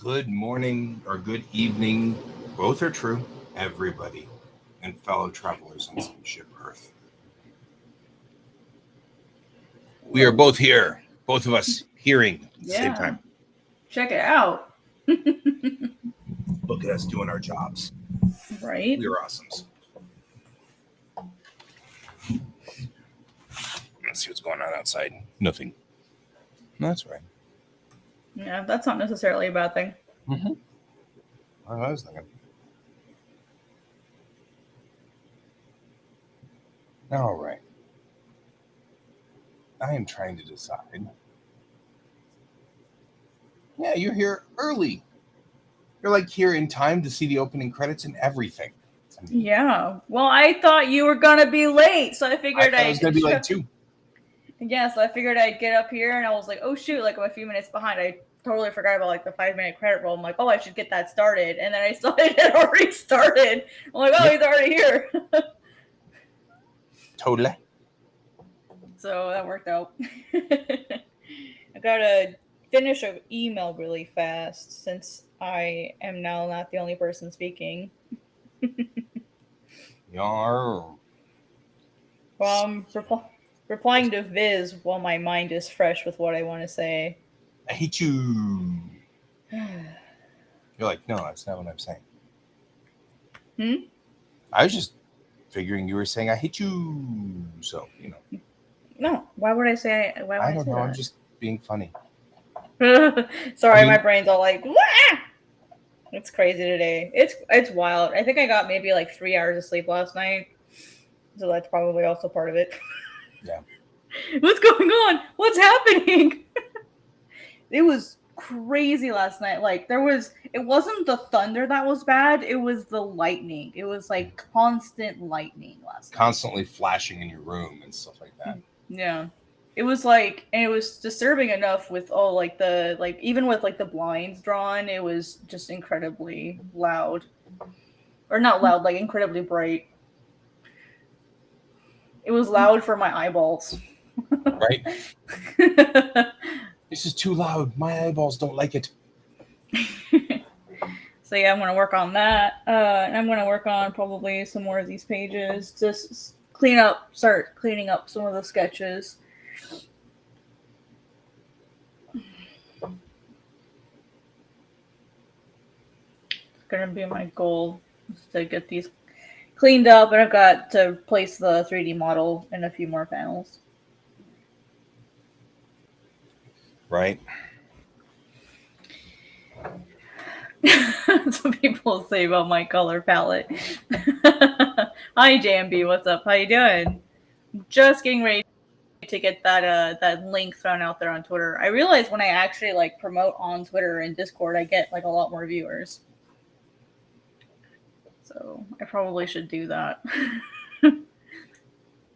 Good morning or good evening. Both are true. Everybody and fellow travelers on Spaceship Earth. We are both here. Both of us hearing at the same Yeah, time. check it out. Look at us doing our jobs. Right? We are awesomes. Let's see what's going on outside. Nothing. No, that's right. Yeah, that's not necessarily a bad thing. Mm-hmm. I was thinking. All right. I am trying to decide. Yeah, you're here early. You're like here in time to see the opening credits and everything. I mean, Yeah. Well, I thought you were gonna be late, so I I figured thought it was going to be late too. Yeah, so I figured I'd get up here, and I was like, oh shoot, like I'm a few minutes behind. I totally forgot about like the 5 minute credit roll. I'm like, oh, I should get that started, and then I saw it had already started. I'm like, oh, Yep, he's already here. totally. So that worked out. I gotta finish an email really fast since I am now not the only person speaking. Yar. Well, I'm replying to Viz while my mind is fresh with what I want to say. I hate you. You're like, no, that's not what I'm saying. Hmm? I was just figuring you were saying I hate you. So, No. Why would I say? Why would I I don't say know. I'm just being funny. that? I Sorry, my mean, brain's all like, wah! It's crazy today. It's wild. I think I got maybe like 3 hours of sleep last night, so that's probably also part of it. yeah. What's going on? What's happening? It was crazy last night. Like it wasn't the thunder that was bad, it was the lightning. It was like constant lightning last night. Constantly flashing in your room and stuff like that. Yeah. It was like, and it was disturbing enough with all like the like even with like the blinds drawn, it was just incredibly loud. Or not loud, like incredibly bright. It was loud for my eyeballs. Right? This is too loud. My eyeballs don't like it. So yeah, I'm gonna work on that, and I'm gonna work on probably some more of these pages. Just start cleaning up some of the sketches. It's gonna be my goal is to get these cleaned up, and I've got to place the 3D model in a few more panels. Right? That's what people say about my color palette. Hi JMB, what's up? How you doing? Just getting ready to get that link thrown out there on Twitter. I realize when I actually like promote on Twitter and Discord, I get like a lot more viewers. So I probably should do that.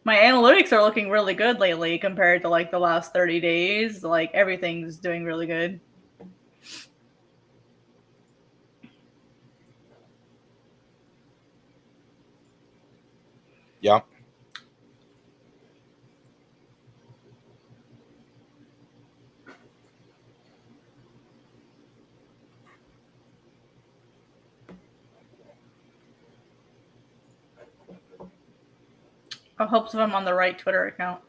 My analytics are looking really good lately compared to like the last 30 days. Like everything's doing really good. Yeah. I hope so I'm on the right Twitter account.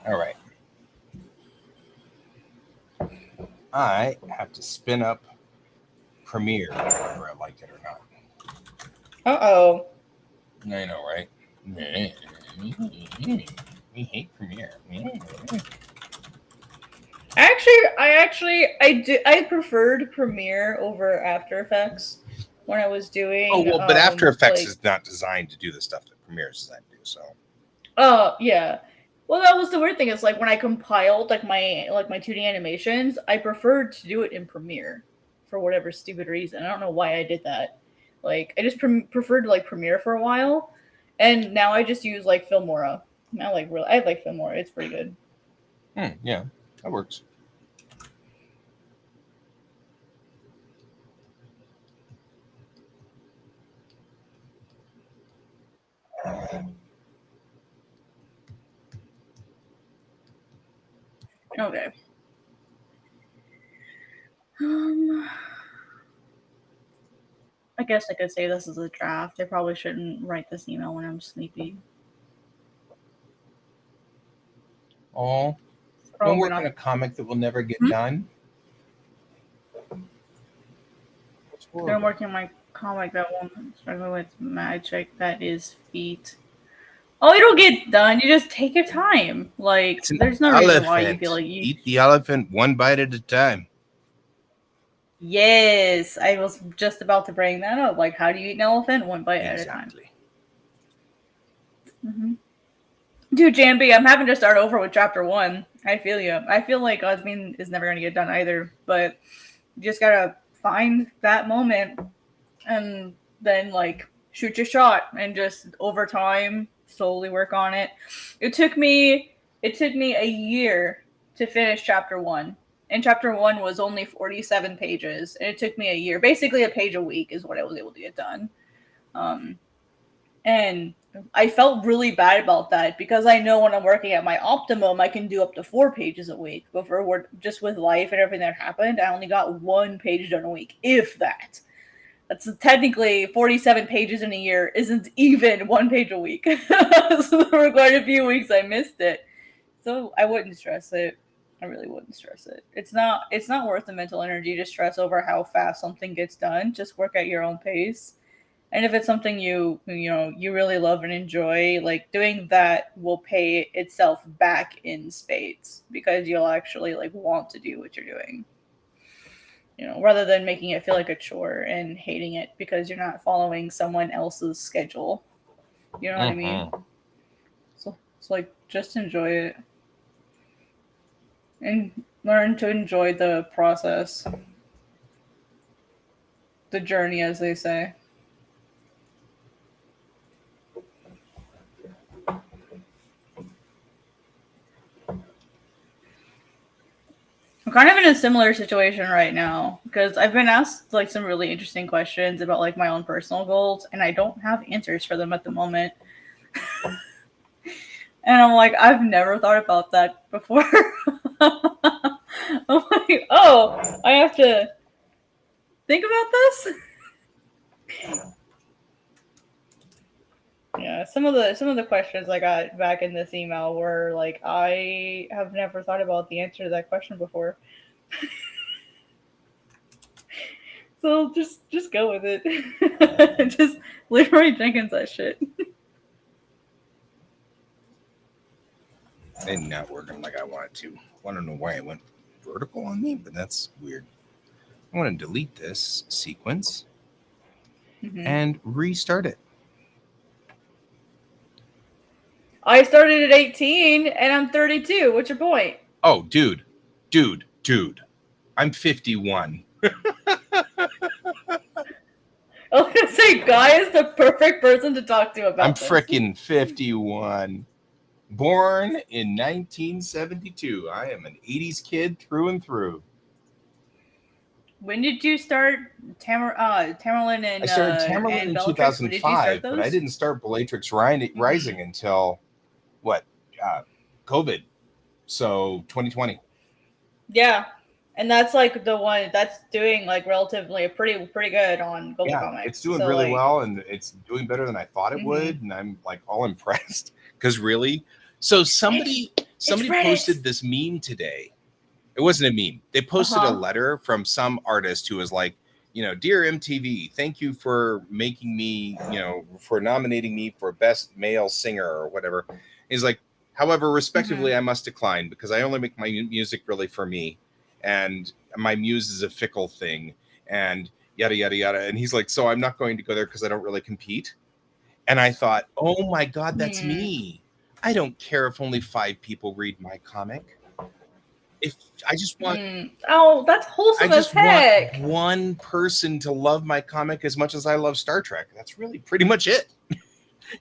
All right. I have to spin up Premiere, whether I like it or not. Uh-oh. I know, right? We hate Premiere. I preferred Premiere over After Effects when I was Oh, doing well, but After Effects like is not designed to do the stuff that Premiere is designed to do. So, yeah. Well, that was the weird thing. Is like when I compiled like my 2D animations, I preferred to do it in Premiere for whatever stupid reason. I don't know why I did that. Like I just preferred like Premiere for a while, and now I just use like Filmora. I like Filmora. It's pretty good. yeah, that works. Okay. I guess I could say this is a draft. I probably shouldn't write this email when I'm sleepy. Oh, don't work on a comic that will never get done. They're working on my comic that won't struggle with magic that is feet. Oh, it'll get done. You just take your time. Like, there's no reason why you feel like you eat the elephant one bite at a time. Yes, I was just about to bring that up. Like, how do you eat an elephant? One bite at a time. Mm-hmm. Dude, Jambi, I'm having to start over with chapter 1. I feel you. I feel like Osmin is never going to get done either, but you just gotta find that moment and then, like, shoot your shot and just over time slowly work on it. It took me a year to finish chapter 1. And chapter 1 was only 47 pages, and it took me a year. Basically a page a week is what I was able to get done. And I felt really bad about that because I know when I'm working at my optimum, I can do up to 4 pages a week. But for just with life and everything that happened, I only got 1 page done a week, if that. That's technically 47 pages in a year isn't even 1 page a week. So there were quite a few weeks I missed it. So I wouldn't stress it. I really wouldn't stress it. It's not worth the mental energy to stress over how fast something gets done. Just work at your own pace. And if it's something you really love and enjoy, like, doing that will pay itself back in spades because you'll actually, like, want to do what you're doing. Rather than making it feel like a chore and hating it because you're not following someone else's schedule. You know what I mean? So it's like, just enjoy it and learn to enjoy the process, the journey, as they say. I'm kind of in a similar situation right now because I've been asked, like, some really interesting questions about, like, my own personal goals, and I don't have answers for them at the moment. And I'm like, I've never thought about that before. I'm like, oh, I have to think about this. Yeah, some of the questions I got back in this email were like, I have never thought about the answer to that question before. So just go with it. Just Leroy Jenkins that shit. And not working like I wanted to. I don't know why it went vertical on me, but that's weird. I want to delete this sequence and restart it. I started at 18 and I'm 32. What's your point? Oh, dude. I'm 51. I was gonna say, Guy is the perfect person to talk to about I'm this. freaking 51. Born in 1972. I am an 80s kid through and through. When did you start Tamerlane and I started Tamerlane and in Bellatrix? When did you start 2005, but I those? didn't start Bellatrix Rising until what? COVID. So 2020. Yeah, and that's like the one that's doing, like, relatively pretty good on Global Comics. It's doing so, really like, well, and it's doing better than I thought it would, and I'm like all impressed because really. So somebody posted this meme today. It wasn't a meme. They posted a letter from some artist who was like, dear MTV, thank you for making me, for nominating me for best male singer or whatever. He's like, however, respectively, I must decline because I only make my music really for me, and my muse is a fickle thing, and yada yada yada. And he's like, so I'm not going to go there because I don't really compete. And I thought, oh my God, that's me. I don't care if only 5 people read my comic. If I just want, oh, that's wholesome as heck. Want one person to love my comic as much as I love Star Trek. That's really pretty much it.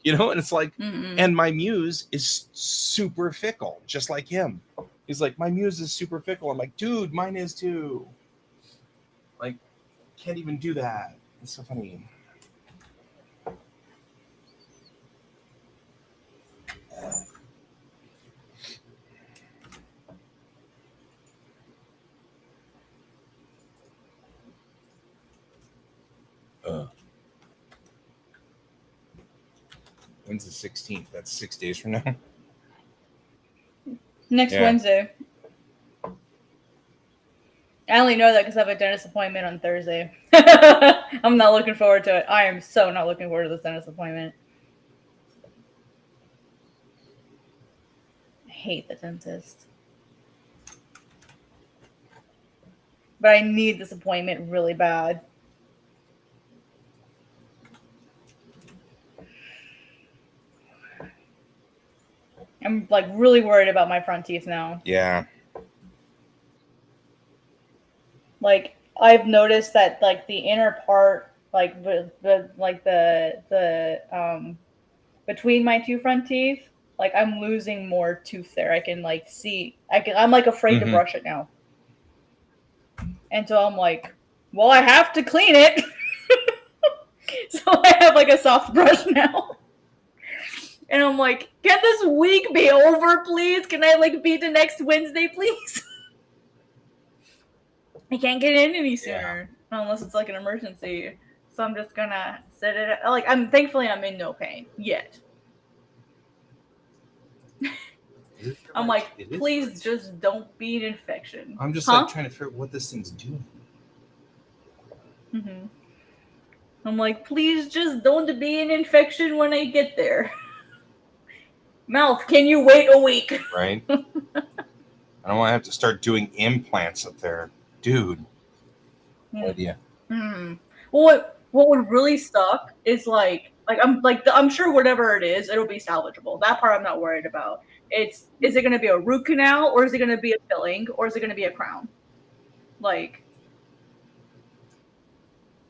And it's like, and my muse is super fickle, just like him. He's like, my muse is super fickle. I'm like, dude, mine is too. Like, can't even do that. It's so funny. When's the 16th? That's 6 days from now. Next Wednesday. I only know that because I have a dentist appointment on Thursday. I'm not looking forward to it. I am so not looking forward to this dentist appointment. I hate the dentist. But I need this appointment really bad. I'm like really worried about my front teeth now. Yeah. Like I've noticed that like the inner part, like the between my two front teeth, like I'm losing more tooth there. I can like see. I'm like afraid to brush it now. And so I'm like, well, I have to clean it. So I have like a soft brush now. And I'm like, can this week be over, please? Can I like be the next Wednesday, please? I can't get in any sooner unless it's like an emergency. So I'm just gonna set it. Like thankfully I'm in no pain yet. I'm like, please just don't be an infection. I'm just like trying to figure out what this thing's doing. Mm-hmm. I'm like, please just don't be an infection when I get there. Mouth, can you wait a week? Right? I don't want to have to start doing implants up there. Dude. No idea. Well, what would really suck is I'm sure whatever it is, it'll be salvageable. That part I'm not worried about. Is it going to be a root canal, or is it going to be a filling, or is it going to be a crown? Like,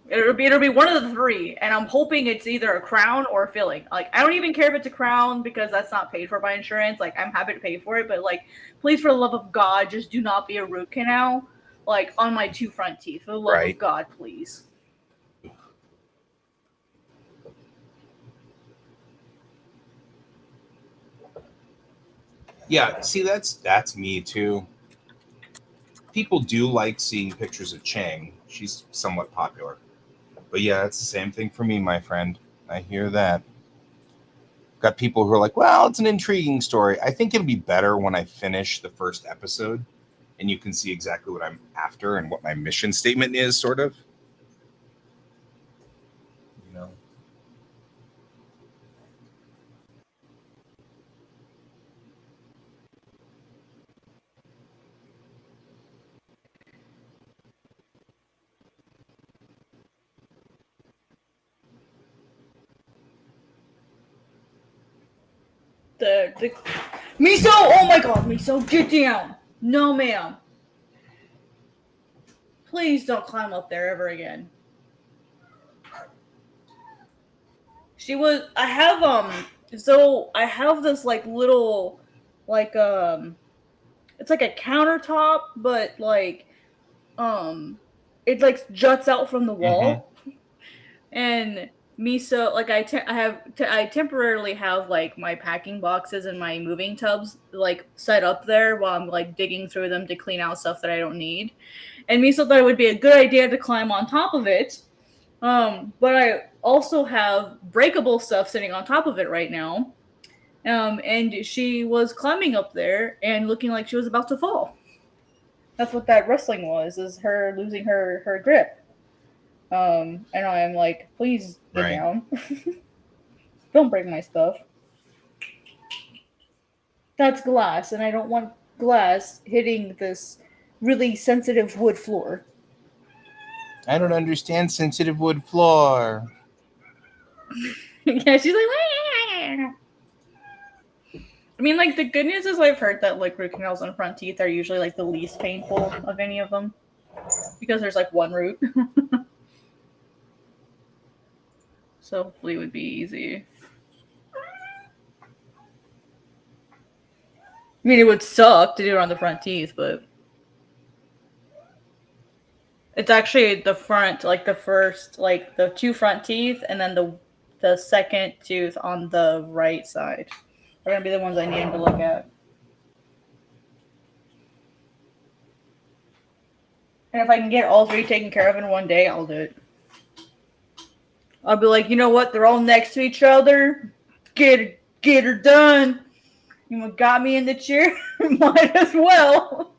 it'll be one of the three, and I'm hoping it's either a crown or a filling. Like, I don't even care if it's a crown because that's not paid for by insurance. Like, I'm happy to pay for it, but like, please, for the love of God, just do not be a root canal. Like, on my two front teeth. For the love of God, please. Yeah, see, that's me too. People do like seeing pictures of Chang. She's somewhat popular. But yeah, it's the same thing for me, my friend. I hear that. Got people who are like, well, it's an intriguing story. I think it'll be better when I finish the first episode and you can see exactly what I'm after and what my mission statement is, sort of. You know? The Miso! Oh my god, Miso, get down! No, ma'am. Please don't climb up there ever again. I have this like little, like, it's like a countertop, but like, it like juts out from the wall. Mm-hmm. And Miso, like I temporarily have like my packing boxes and my moving tubs like set up there while I'm like digging through them to clean out stuff that I don't need. And Miso thought it would be a good idea to climb on top of it. But I also have breakable stuff sitting on top of it right now. And she was climbing up there and looking like she was about to fall. That's what that wrestling was, is her losing her grip. And I'm like, please get down. Don't break my stuff. That's glass, and I don't want glass hitting this really sensitive wood floor. I don't understand sensitive wood floor. Yeah, she's like, Wah! I mean, like, the good news is I've heard that, like, root canals on front teeth are usually, like, the least painful of any of them. Because there's, like, one root. So hopefully it would be easy. I mean, it would suck to do it on the front teeth, but it's actually the front, like the first, like the two front teeth, and then the second tooth on the right side are gonna be the ones I need him to look at. And if I can get all three taken care of in one day, I'll do it. I'll be like, you know what? They're all next to each other. Get her done. You got me in the chair. Might as well.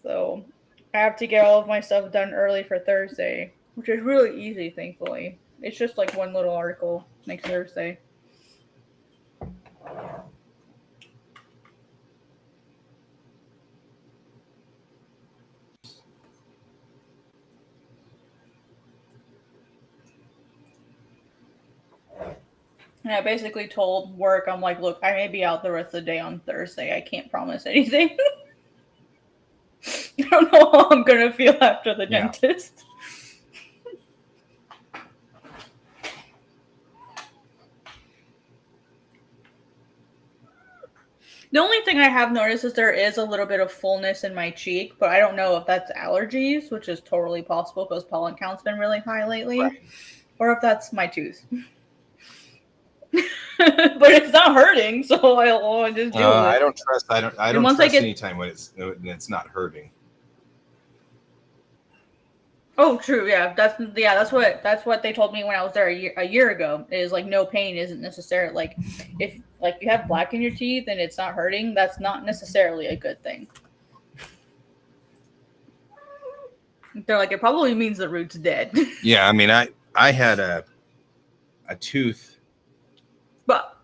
So I have to get all of my stuff done early for Thursday, which is really easy, thankfully. It's just like one little article next Thursday. And I basically told work, I'm like, look, I may be out the rest of the day on Thursday. I can't promise anything. I don't know how I'm going to feel after the dentist. The only thing I have noticed is there is a little bit of fullness in my cheek, but I don't know if that's allergies, which is totally possible because pollen count's been really high lately, right, or if that's my tooth. But it's not hurting, so I'll just deal with it. I don't trust any time when it's not hurting. Oh, true. Yeah, that's what they told me when I was there a year ago. Is like no pain isn't necessary. Like if you have black in your teeth and it's not hurting, that's not necessarily a good thing. They're like, it probably means the root's dead. Yeah, I mean, I had a tooth, but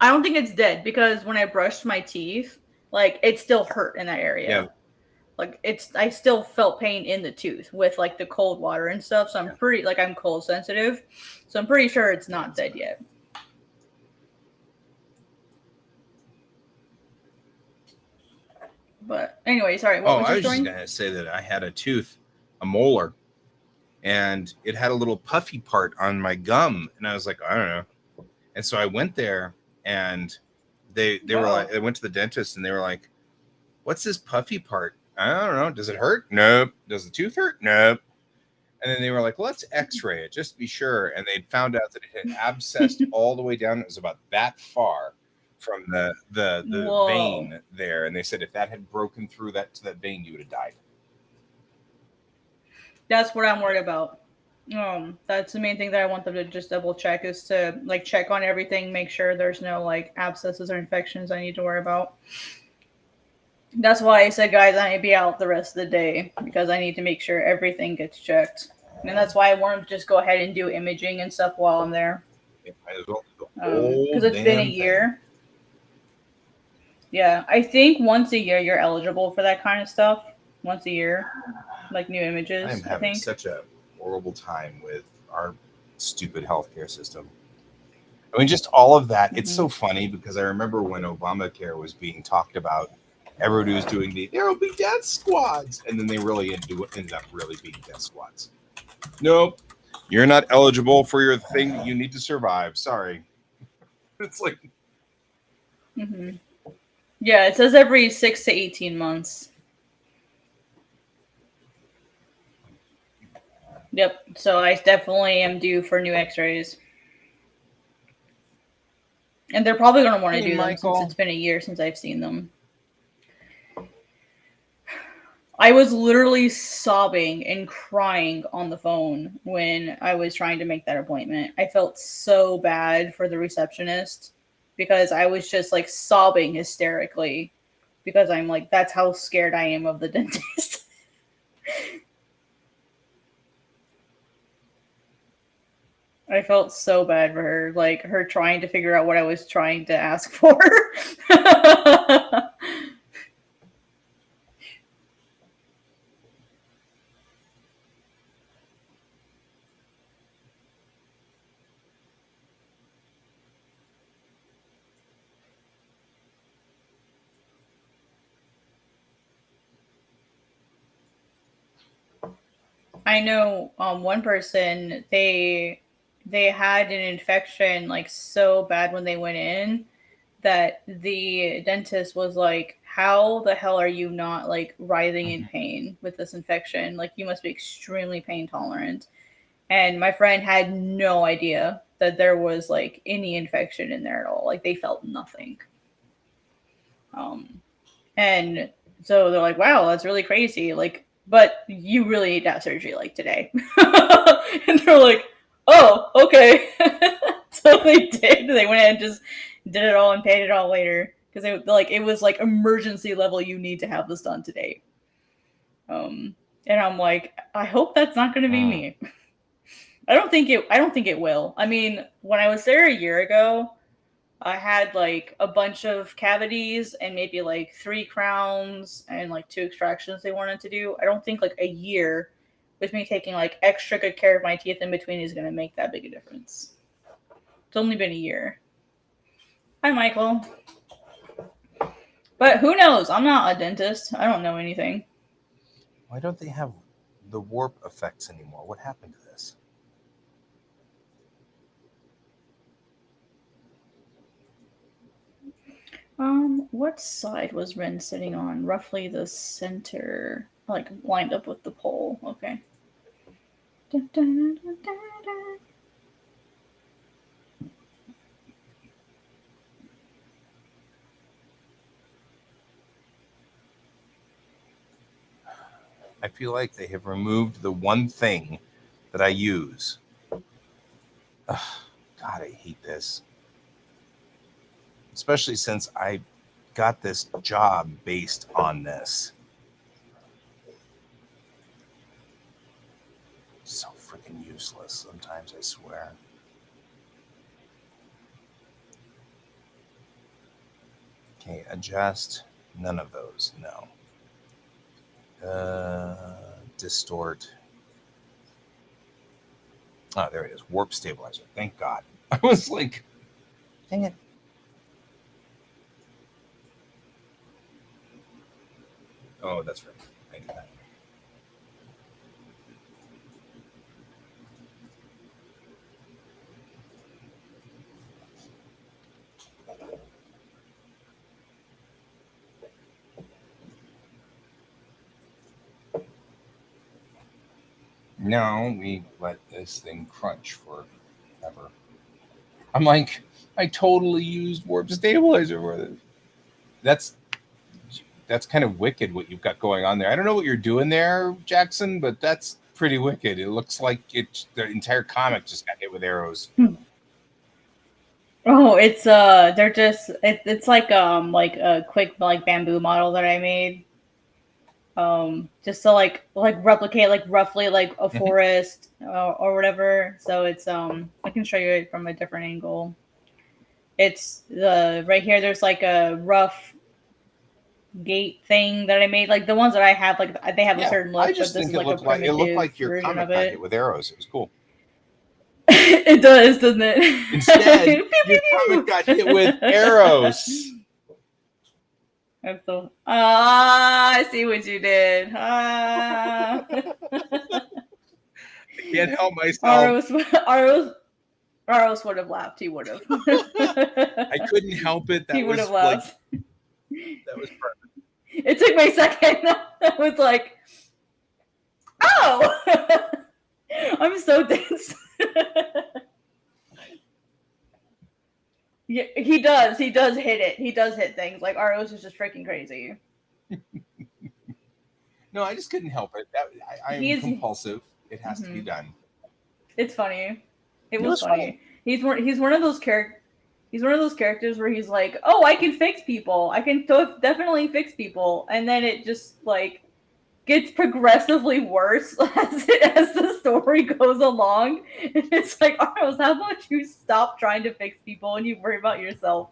I don't think it's dead because when I brushed my teeth, like it still hurt in that area. Yeah. Like I still felt pain in the tooth with like the cold water and stuff. So I'm pretty I'm cold sensitive. So I'm pretty sure it's not dead yet. But anyway, sorry. What was your story? I was just gonna say that I had a molar, and it had a little puffy part on my gum, and I was like, I don't know. And so I went there, and they were like, I went to the dentist, and they were like, "What's this puffy part?" I don't know. Does it hurt? Nope. Does the tooth hurt? Nope. And then they were like, let's x-ray it just to be sure. And they found out that it had abscessed all the way down. It was about that far from the vein there. And they said if that had broken through to that vein, you would have died. That's what I'm worried about. That's the main thing that I want them to just double check is to check on everything, make sure there's no abscesses or infections I need to worry about. That's why I said, guys, I need to be out the rest of the day because I need to make sure everything gets checked. And that's why I wanted to just go ahead and do imaging and stuff while I'm there. Because it's been a year. Yeah, I think once a year you're eligible for that kind of stuff. Once a year, new images. I'm having such a horrible time with our stupid healthcare system. I mean, just all of that. Mm-hmm. It's so funny because I remember when Obamacare was being talked about. Everybody was doing there will be death squads, and then they really ended up really being death squads. Nope, you're not eligible for your thing that you need to survive. Sorry. It's like, yeah, it says every 6 to 18 months. Yep. So I definitely am due for new X-rays, and they're probably going to want to do them since it's been a year since I've seen them. I was literally sobbing and crying on the phone when I was trying to make that appointment. I felt so bad for the receptionist because I was just sobbing hysterically because I'm that's how scared I am of the dentist. I felt so bad for her, her trying to figure out what I was trying to ask for. I know one person, they had an infection so bad when they went in that the dentist was like, how the hell are you not writhing in pain with this infection? You must be extremely pain tolerant. And my friend had no idea that there was any infection in there at all. They felt nothing. And so they're like, wow, that's really crazy. But you really need to have surgery today. And they're like, Oh, okay. So they did. They went and just did it all and paid it all later because it was like emergency level. You need to have this done today. And I'm like, I hope that's not going to be me. I don't think it will. I mean, when I was there a year ago, I had like a bunch of cavities and maybe like 3 crowns and like 2 extractions they wanted to do. I don't think like a year with me taking like extra good care of my teeth in between is going to make that big a difference. It's only been a year. Hi, Michael. But who knows? I'm not a dentist. I don't know anything. Why don't they have the warp effects anymore? What happened to this? What side was Ren sitting on? Roughly the center, like lined up with the pole. Okay. Dun, dun, dun, dun, dun. I feel like they have removed the one thing that I use. Ugh, God, I hate this. Especially since I got this job based on this. So freaking useless sometimes, I swear. Okay, adjust. None of those. No. Distort. Oh, there it is. Warp stabilizer. Thank God. I was like, dang it. Oh, that's right. I knew that. No, we let this thing crunch forever. I'm like, I totally used warp stabilizer for this. That's kind of wicked what you've got going on there. I don't know what you're doing there, Jackson, but that's pretty wicked. It looks like the entire comic just got hit with arrows. Oh, it's they're just it's like a quick like bamboo model that I made. Just to like replicate like roughly like a forest or whatever. So it's I can show you it from a different angle. It's the right here. There's like a rough gate thing that I made. Like the ones that I have, like they have a Yeah, certain I look, but just this think is like a it looked primitive like your version comic of got hit it. with arrows. It was cool. It does, doesn't it? Instead, Pew, your pew, comic pew. got hit with arrows. I'm so I see what you did. Ah. I can't help myself. Aros would have laughed. He would have. I couldn't help it. He That would have was like laughed. that was perfect. It took me a second. I was like, oh, I'm so dense. Yeah, he does. He does hit it. He does hit things. Like Aros is just freaking crazy. No, I just couldn't help it. I am He's. compulsive. It has to be Mhm. done. It's funny. It It was was funny. funny. He's one of those characters. He's one of those characters where he's like, "Oh, I can fix people. I can definitely fix people," and then it just like gets progressively worse as the story goes along. And it's like, Arnold, how about you stop trying to fix people and you worry about yourself?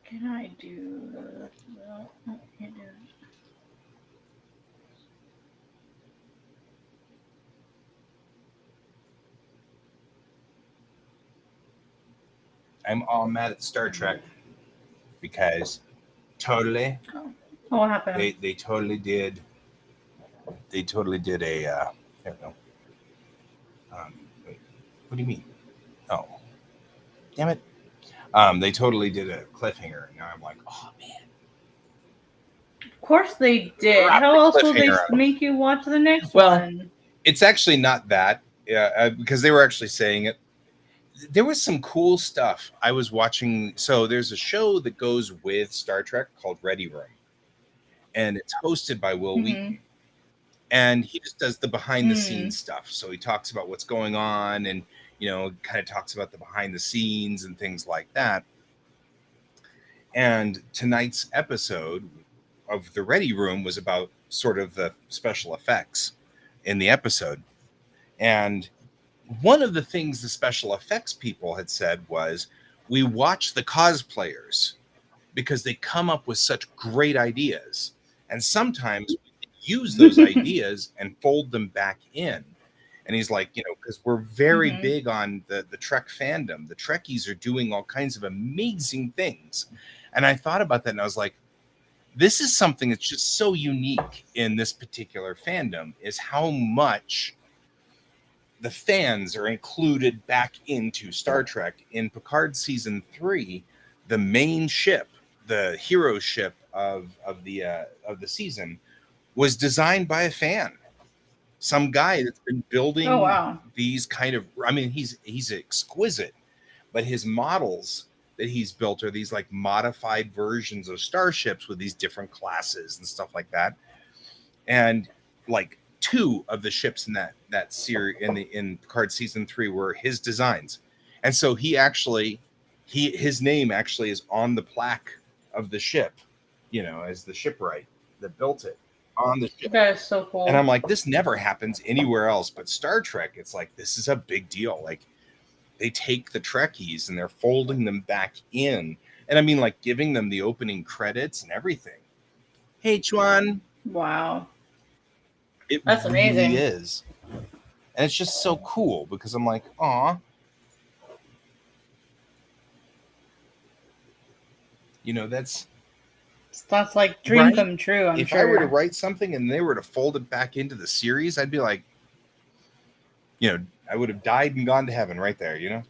Can I do? No, can't do it. I'm all mad at Star Trek because totally Oh, what happened? they totally did a there we go. Wait, what do you mean? Oh, damn it! They totally did a cliffhanger. Now I'm like, oh man, Of course they did. drop How the else will they cliffhanger on me. make you watch the next Well, one? it's actually not that, because they were actually saying it. There was some cool stuff I was watching. So there's a show that goes with Star Trek called Ready Room, and it's hosted by Will Mm-hmm. Wheaton, and he just does the behind the Mm. scenes stuff. So he talks about what's going on, and kind of talks about the behind the scenes and things like that. And tonight's episode of the Ready Room was about sort of the special effects in the episode. And one of the things the special effects people had said was, we watch the cosplayers because they come up with such great ideas. And sometimes we can use those ideas and fold them back in. And he's like, because we're very Mm-hmm. big on the Trek fandom. The Trekkies are doing all kinds of amazing things. And I thought about that and I was like, this is something that's just so unique in this particular fandom, is how much the fans are included back into Star Trek. In Picard season 3, the main ship, the hero ship of the season, was designed by a fan. Some guy that's been Oh building wow. these kind of, I mean, he's exquisite, but his models that he's built are these like modified versions of starships with these different classes and stuff like that. And like two of the ships in that series in Picard season 3 were his designs. And so his name actually is on the plaque of the ship, as the shipwright that built it on the ship. That is so cool. And I'm like, this never happens anywhere else but Star Trek. It's like, this is a big deal. Like, they take the Trekkies and they're folding them back in. And I mean, like, giving them the opening credits and everything. Hey, Chuan. Wow. It That's really amazing. is. And it's just so cool because I'm like, aw. That's like dream right. come true, I'm If sure. I were to write something and they were to fold it back into the series, I'd be like, I would have died and gone to heaven right there.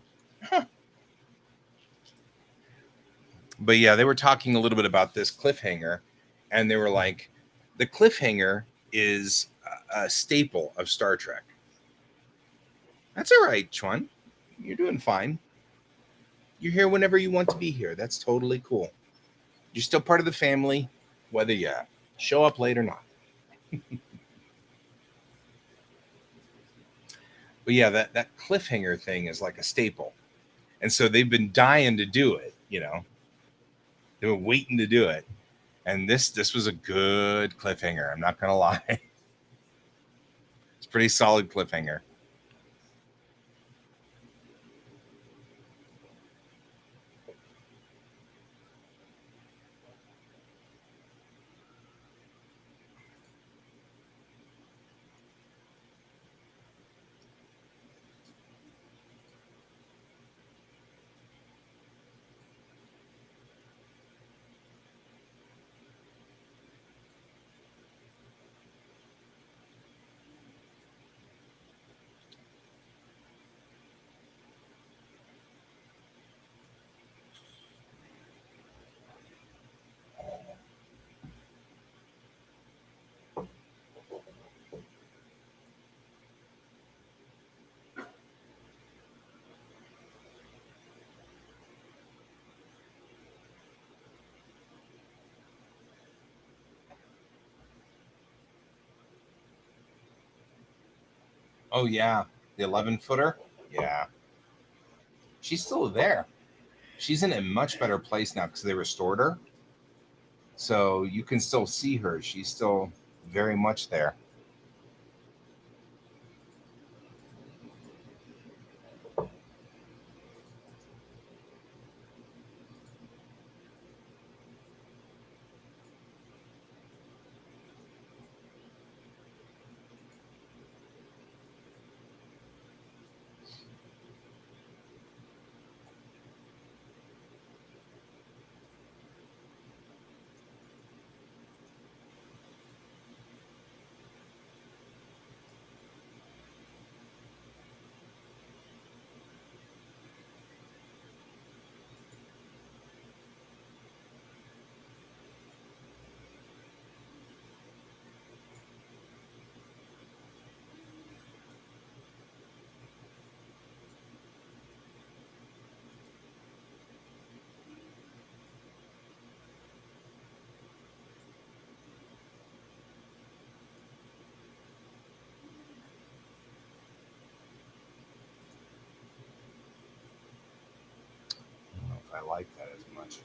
But yeah, they were talking a little bit about this cliffhanger, and they were like, the cliffhanger is a staple of Star Trek. That's all right, Chuan. You're doing fine. You're here whenever you want to be here. That's totally cool. You're still part of the family, whether you show up late or not. But yeah, that cliffhanger thing is like a staple. And so they've been dying to do it, They've been waiting to do it. And this was a good cliffhanger. I'm not gonna lie. It's a pretty solid cliffhanger. Oh yeah, the 11-footer. Yeah, she's still there. She's in a much better place now because they restored her, so you can still see her. She's still very much there. quite like that as much.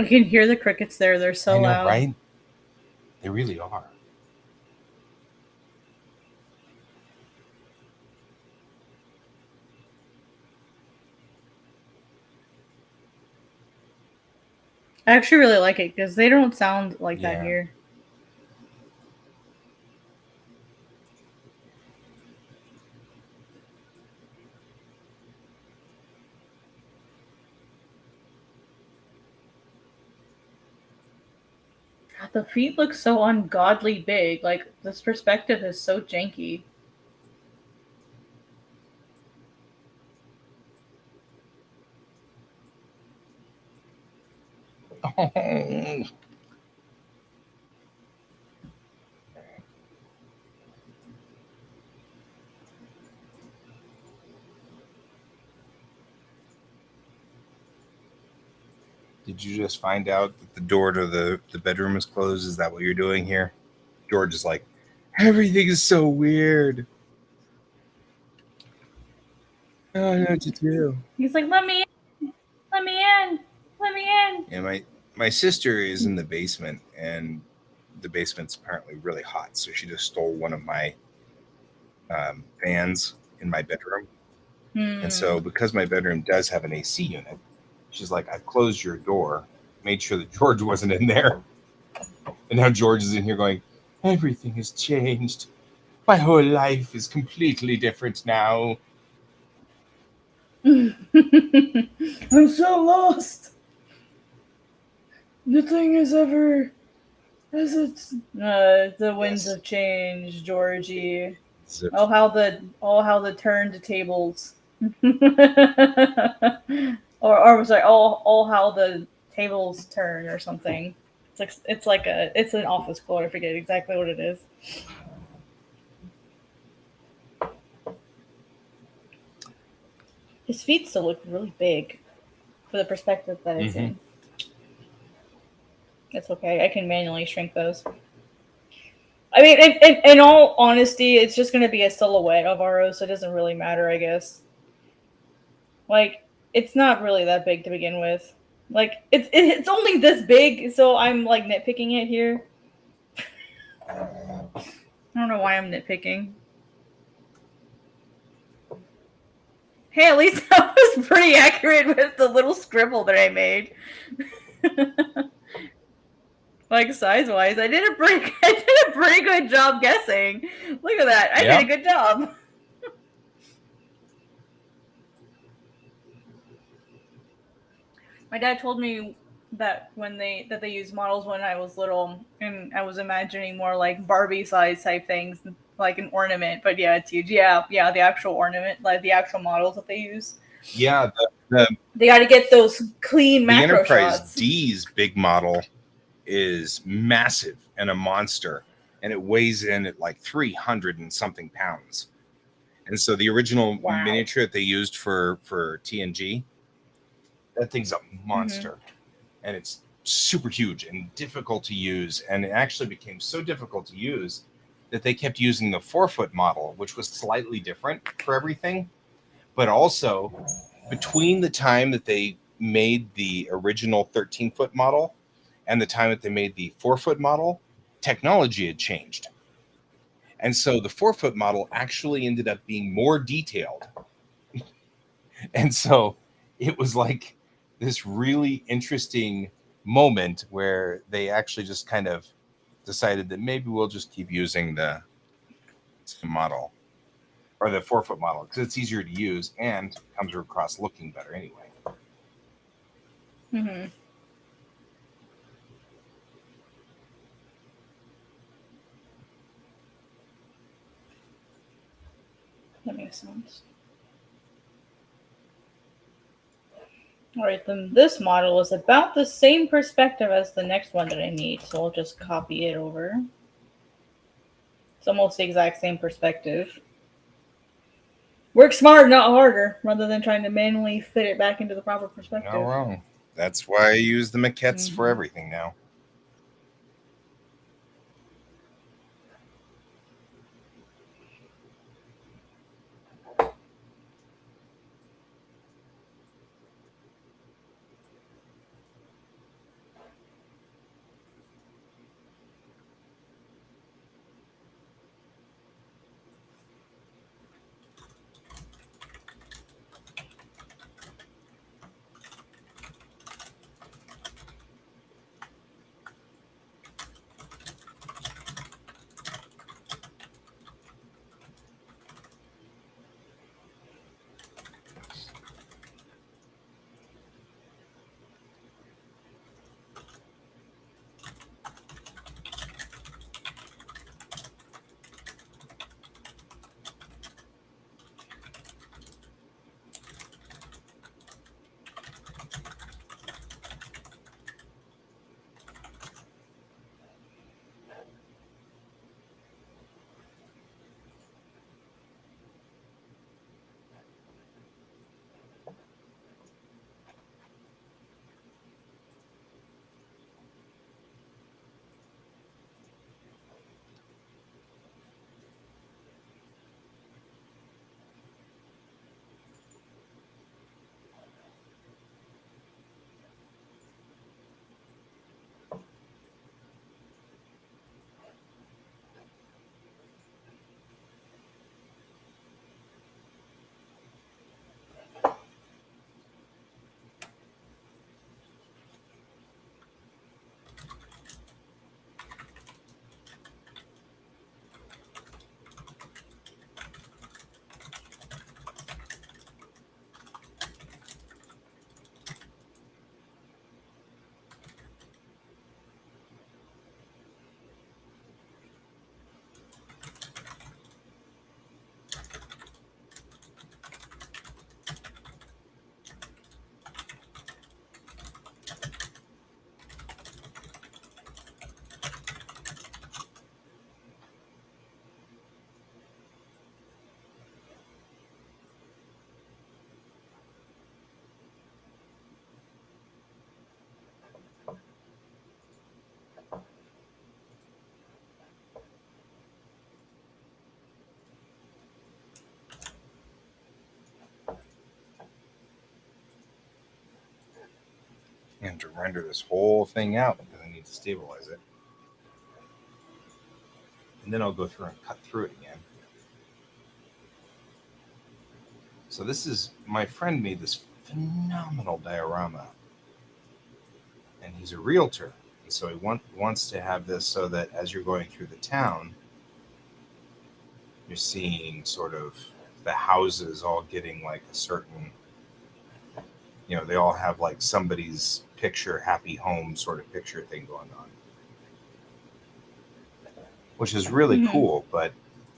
I can hear the crickets there. They're so I know, loud. right? They really are. I actually really like it because they don't sound like that Yeah. here. The feet look so ungodly big. Like, this perspective is so janky. Did you just find out that the door to the bedroom is closed? Is that what you're doing here? George is like, everything is so weird. I don't know what to do. He's like, let me in. Let me in. Let me in. And my sister is in the basement, and the basement's apparently really hot, so she just stole one of my fans in my bedroom. And so, because my bedroom does have an AC unit, she's like, I've closed your door, made sure that George wasn't in there. And now George is in here going, everything has changed. My whole life is completely different now. I'm so lost. Nothing is ever as it's. The winds Yes. have changed, Georgie. Zip. Oh how the turned tables. or sorry, all how the tables turn or something. It's an office quote. I forget exactly what it is. His feet still look really big for the perspective that it's in. It's okay. I can manually shrink those. I mean, in all honesty, it's just going to be a silhouette of Aro, so it doesn't really matter, I guess. Like, it's not really that big to begin with. Like, it's only this big, so I'm like nitpicking it here. I don't know why I'm nitpicking. Hey, at least that was pretty accurate with the little scribble that I made. Like size wise, I did a pretty good job guessing. Look at that, I did a good job. My dad told me that they used models when I was little, and I was imagining more like Barbie size type things, like an ornament. But yeah, it's huge. Yeah, the actual ornament, like the actual models that they use. Yeah, They got to get those clean the macro Enterprise shots. D's big model is massive and a monster, and it weighs in at like 300 and something pounds. And so the original miniature that they used for TNG, that thing's a monster, and it's super huge and difficult to use. And it actually became so difficult to use that they kept using the 4-foot model, which was slightly different for everything. But also, between the time that they made the original 13-foot model and the time that they made the 4-foot model, technology had changed. And so the 4-foot model actually ended up being more detailed. And so it was like this really interesting moment where they actually just kind of decided that maybe we'll just keep using the model or the 4-foot model because it's easier to use and comes across looking better anyway. That makes sense. Alright, then this model is about the same perspective as the next one that I need, so I'll just copy it over. It's almost the exact same perspective. Work smarter, not harder, rather than trying to manually fit it back into the proper perspective. Not wrong. That's why I use the maquettes for everything now. And to render this whole thing out, because I need to stabilize it. And then I'll go through and cut through it again. So this is, my friend made this phenomenal diorama. And he's a realtor. And so he wants to have this so that as you're going through the town, you're seeing sort of the houses all getting like a certain, they all have like somebody's picture, happy home sort of picture thing going on. Which is really cool, but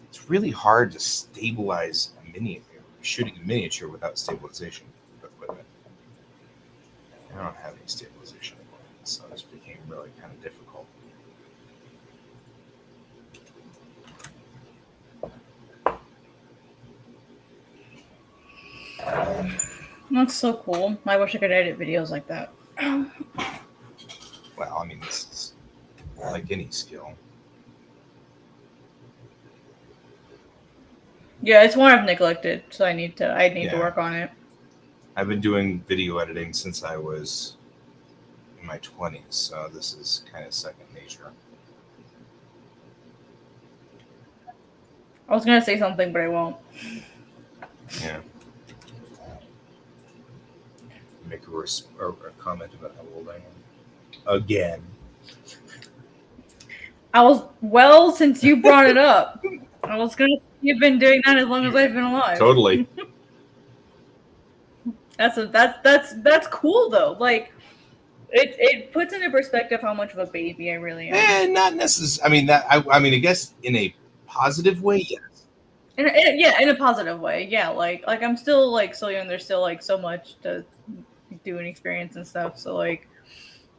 it's really hard to stabilize a miniature, shooting a miniature without stabilization equipment. I don't have any stabilization equipment, so this became really kind of difficult. That's so cool. I wish I could edit videos like that. Well, I mean, this is like any skill. Yeah, it's one I've neglected, so I need to work on it. I've been doing video editing since I was in my 20s, so this is kind of second nature. I was gonna say something, but I won't. Yeah. Make a comment about how old I am. Again. Since you brought it up, I was gonna say you've been doing that as long as I've been alive. Totally. That's cool though. Like it puts into perspective how much of a baby I really am. Not necessarily. I mean, I guess in a positive way, yes. In a positive way, yeah. Like I'm still like so young. There's still like so much to do an experience and stuff. So like,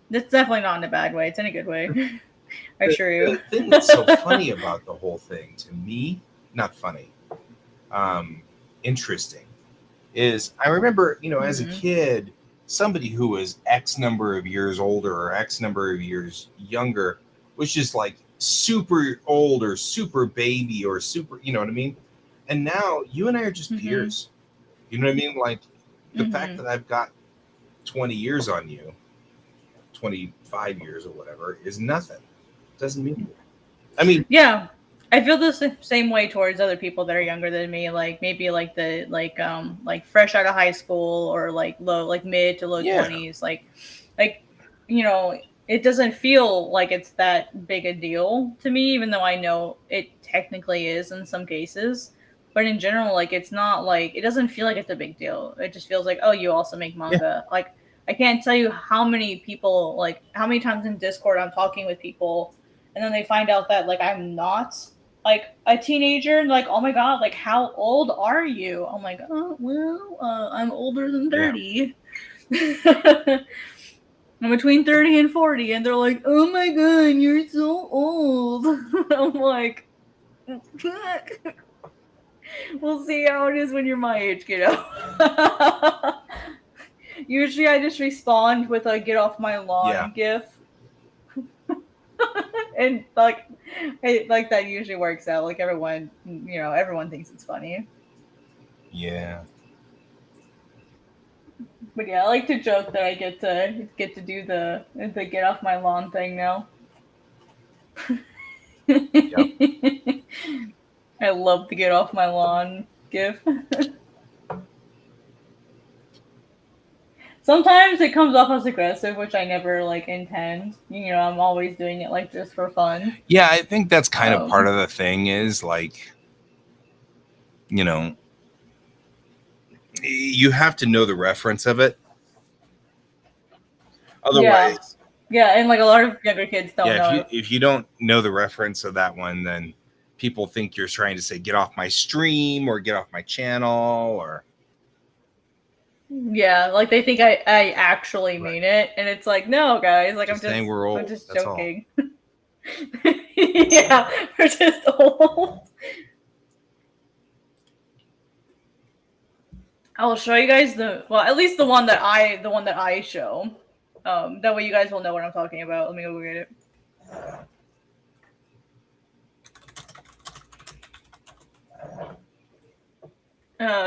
it's definitely not in a bad way. It's in a good way. I assure you. The thing that's so funny about the whole thing to me, not funny, interesting, is I remember, as a kid, somebody who was X number of years older or X number of years younger was just like super old or super baby or super, you know what I mean? And now you and I are just peers. You know what I mean? Like the fact that I've got 20 years on you, 25 years or whatever, is nothing. Doesn't mean anything. I mean, yeah, I feel the same way towards other people that are younger than me. Like maybe like like fresh out of high school or like mid to low 20s. Like it doesn't feel like it's that big a deal to me, even though I know it technically is in some cases. But in general, like it's not like it doesn't feel like it's a big deal. It just feels like, oh, you also make manga. Like I can't tell you how many people, like how many times in Discord I'm talking with people, and then they find out that like I'm not like a teenager, and like, oh my god, like how old are you? I'm like, oh well, I'm older than 30. I'm between 30 and 40, and they're like, oh my god, you're so old. I'm like, we'll see how it is when you're my age, kiddo. Usually I just respond with a get off my lawn gif. And like that usually works out. Like everyone thinks it's funny. Yeah. But yeah, I like to joke that I get to do the get off my lawn thing now. Yep. I love the get off my lawn gif. Sometimes it comes off as aggressive, which I never like intend. I'm always doing it like just for fun. Yeah, I think that's kind of part of the thing is like, you have to know the reference of it. Otherwise, yeah, and like a lot of younger kids don't know. If you don't know the reference of that one, then people think you're trying to say get off my stream or get off my channel or. Yeah, like they think I actually mean it, and it's like, no, guys, like just saying we're old. I'm just joking. Yeah, we're just old. I'll show you guys at least the one that I show. That way you guys will know what I'm talking about. Let me go get it.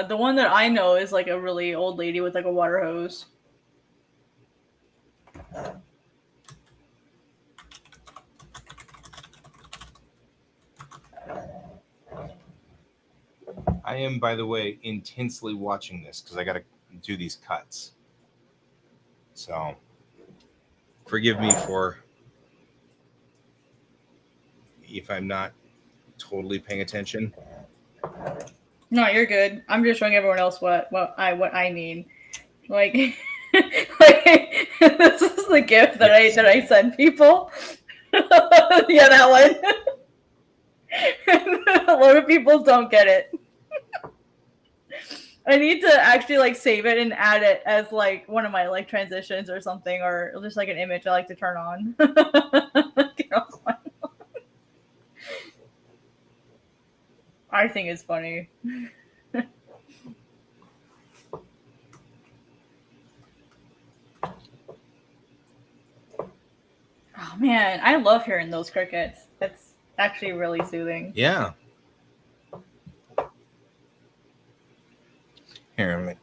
The one that I know is like a really old lady with like a water hose. I am, by the way, intensely watching this because I got to do these cuts. So, forgive me for if I'm not totally paying attention. No, you're good. I'm just showing everyone else what I mean. Like, like this is the gift that I send people. Yeah, that one. A lot of people don't get it. I need to actually like save it and add it as like one of my like transitions or something, or just like an image I like to turn on. I think it's funny. Oh man, I love hearing those crickets. It's actually really soothing. Yeah. Here,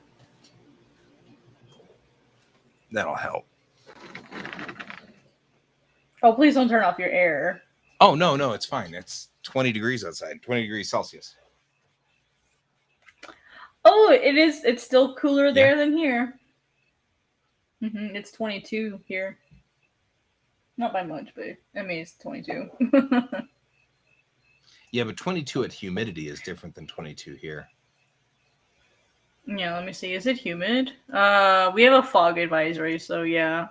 that'll help. Oh, please don't turn off your air. Oh, no, it's fine. It's 20 degrees outside, 20 degrees Celsius. Oh, it is. It's still cooler there than here. It's 22 here. Not by much, but I mean, it's 22. Yeah, but 22 at humidity is different than 22 here. Yeah, let me see. Is it humid? We have a fog advisory, so yeah.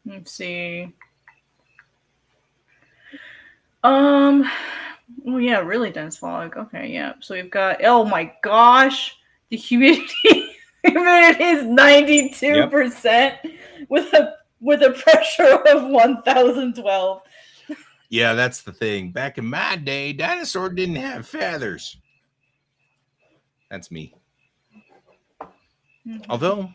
Let's see. Oh yeah, really dense fog. Okay, yeah. So we've got, oh my gosh, the humidity Humidity is 92% with a pressure of 1012. Yeah, that's the thing. Back in my day, dinosaur didn't have feathers. That's me. Although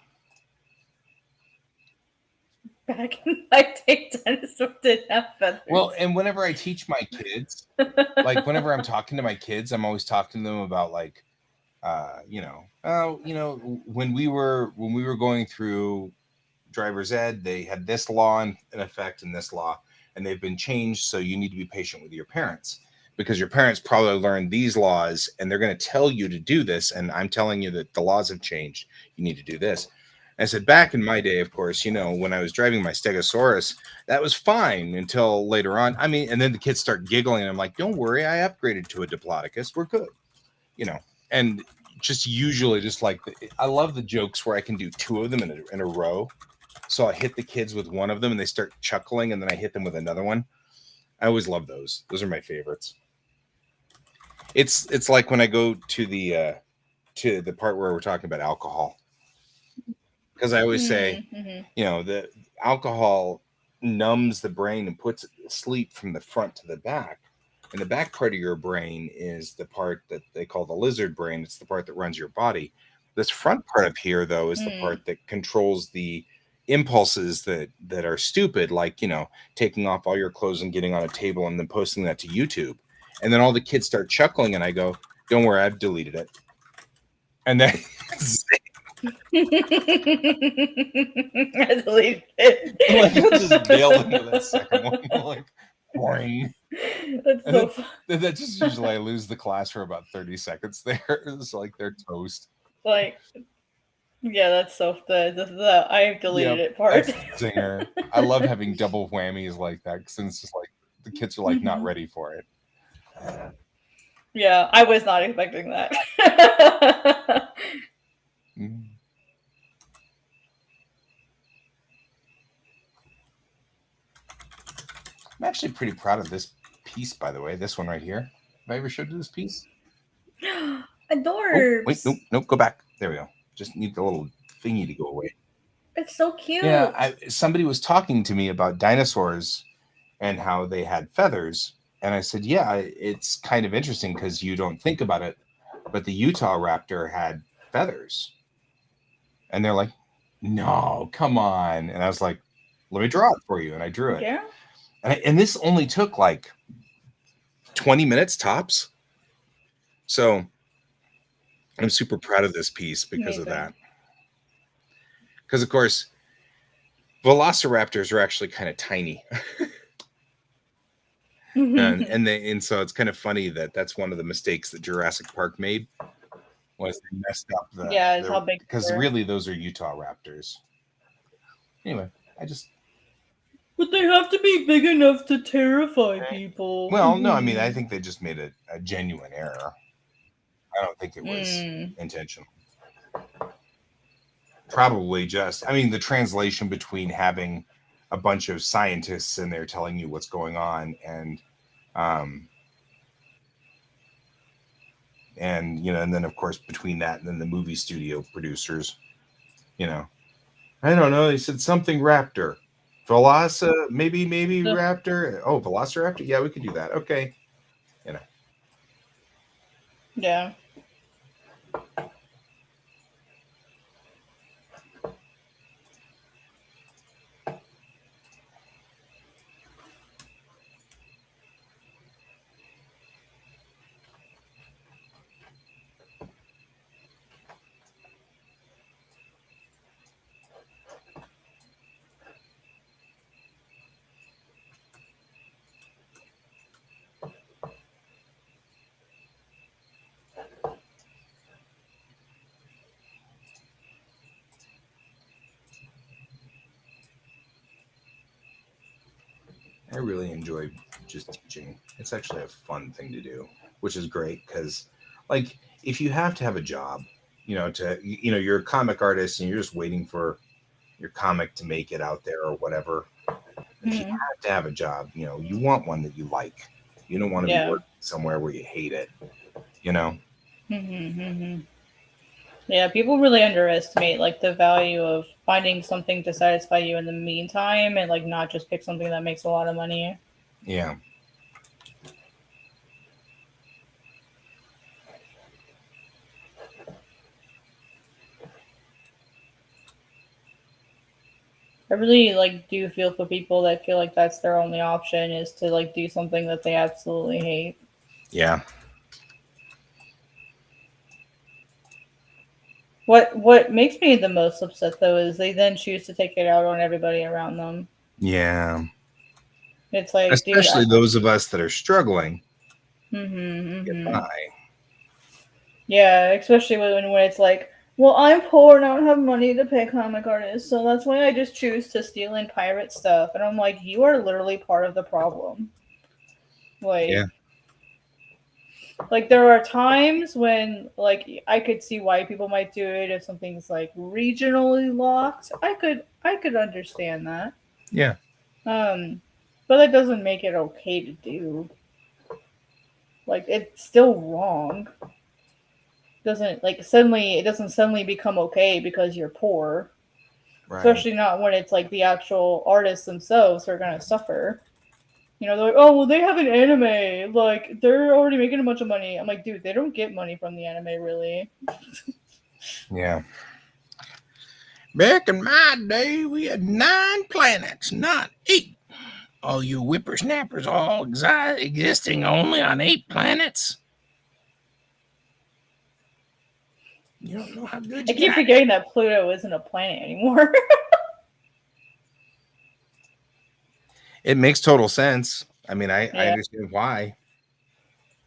back in my day, dinosaur didn't have feathers. Well, and whenever I teach my kids, like whenever I'm talking to my kids, I'm always talking to them about like when we were going through driver's ed, they had this law in effect and this law, and they've been changed. So you need to be patient with your parents because your parents probably learned these laws and they're going to tell you to do this. And I'm telling you that the laws have changed. You need to do this. I said, back in my day, of course, when I was driving my Stegosaurus, that was fine until later on. I mean, and then the kids start giggling and I'm like, don't worry, I upgraded to a Diplodocus. We're good. And just usually just like, I love the jokes where I can do two of them in a row. So I hit the kids with one of them and they start chuckling and then I hit them with another one. I always love those. Those are my favorites. It's like when I go to the part where we're talking about alcohol. Because I always say, the alcohol numbs the brain and puts it to sleep from the front to the back. And the back part of your brain is the part that they call the lizard brain. It's the part that runs your body. This front part up here, though, is the part that controls the impulses that are stupid, like, taking off all your clothes and getting on a table and then posting that to YouTube. And then all the kids start chuckling and I go, don't worry, I've deleted it. And then I deleted it. Like, I just bailed into that second one. Like, boring. That's so fun. That just usually I lose the class for about 30 seconds there. It's like they're toast. Like, yeah, that's so the I've deleted it part. Singer. I love having double whammies like that because it's just like the kids are like not ready for it. Yeah, I was not expecting that. Mm. I'm actually pretty proud of this piece, by the way. This one right here. Have I ever showed you this piece? Adorbs. Oh, wait, nope, go back. There we go. Just need the little thingy to go away. It's so cute. Yeah, somebody was talking to me about dinosaurs and how they had feathers. And I said, yeah, it's kind of interesting because you don't think about it. But the Utah raptor had feathers. And they're like, no, come on. And I was like, let me draw it for you. And I drew it. Yeah. And this only took like 20 minutes tops. So I'm super proud of this piece because of that. Because, of course, velociraptors are actually kind of tiny. and so it's kind of funny that's one of the mistakes that Jurassic Park made was they messed up it's how big, because really those are Utah raptors. Anyway, but they have to be big enough to terrify people. Well, no, I mean, I think they just made a genuine error. I don't think it was intentional. Probably just, I mean, the translation between having a bunch of scientists in there telling you what's going on and and then of course between that and then the movie studio producers, I don't know, they said something raptor. Maybe raptor. Oh, velociraptor? Yeah, we could do that. Okay. Yeah. I really enjoy just teaching. It's actually a fun thing to do, which is great because, like, if you have to have a job, you're a comic artist and you're just waiting for your comic to make it out there or whatever. If you have to have a job, you want one that you like. You don't want to be working somewhere where you hate it, Yeah, Yeah, people really underestimate like the value of finding something to satisfy you in the meantime, and like not just pick something that makes a lot of money. Yeah. I really like do feel for people that feel like that's their only option is to like do something that they absolutely hate. Yeah. What makes me the most upset though is they then choose to take it out on everybody around them. Yeah. It's like, dude, Especially those of us that are struggling to get mm-hmm. by. Yeah, especially when it's like, well, I'm poor and I don't have money to pay comic artists, so that's why I just choose to steal and pirate stuff. And I'm like, you are literally part of the problem. Yeah. Like there are times when like I could see why people might do it if something's like regionally locked. I could understand that. Yeah. Um, but that doesn't make it okay to do. Like it's still wrong. Doesn't like suddenly it doesn't suddenly become okay because you're poor. Right. Especially not when it's like the actual artists themselves who are gonna suffer. You know, they're like, oh well, they have an anime. Like they're already making a bunch of money. I'm like, dude, they don't get money from the anime, really. Yeah. Back in my day, we had 9 planets, not 8. All you whippersnappers all existing only on 8 planets. You don't know how good I you keep got it. forgetting that Pluto isn't a planet anymore. It makes total sense. I mean, I Yeah. understand why.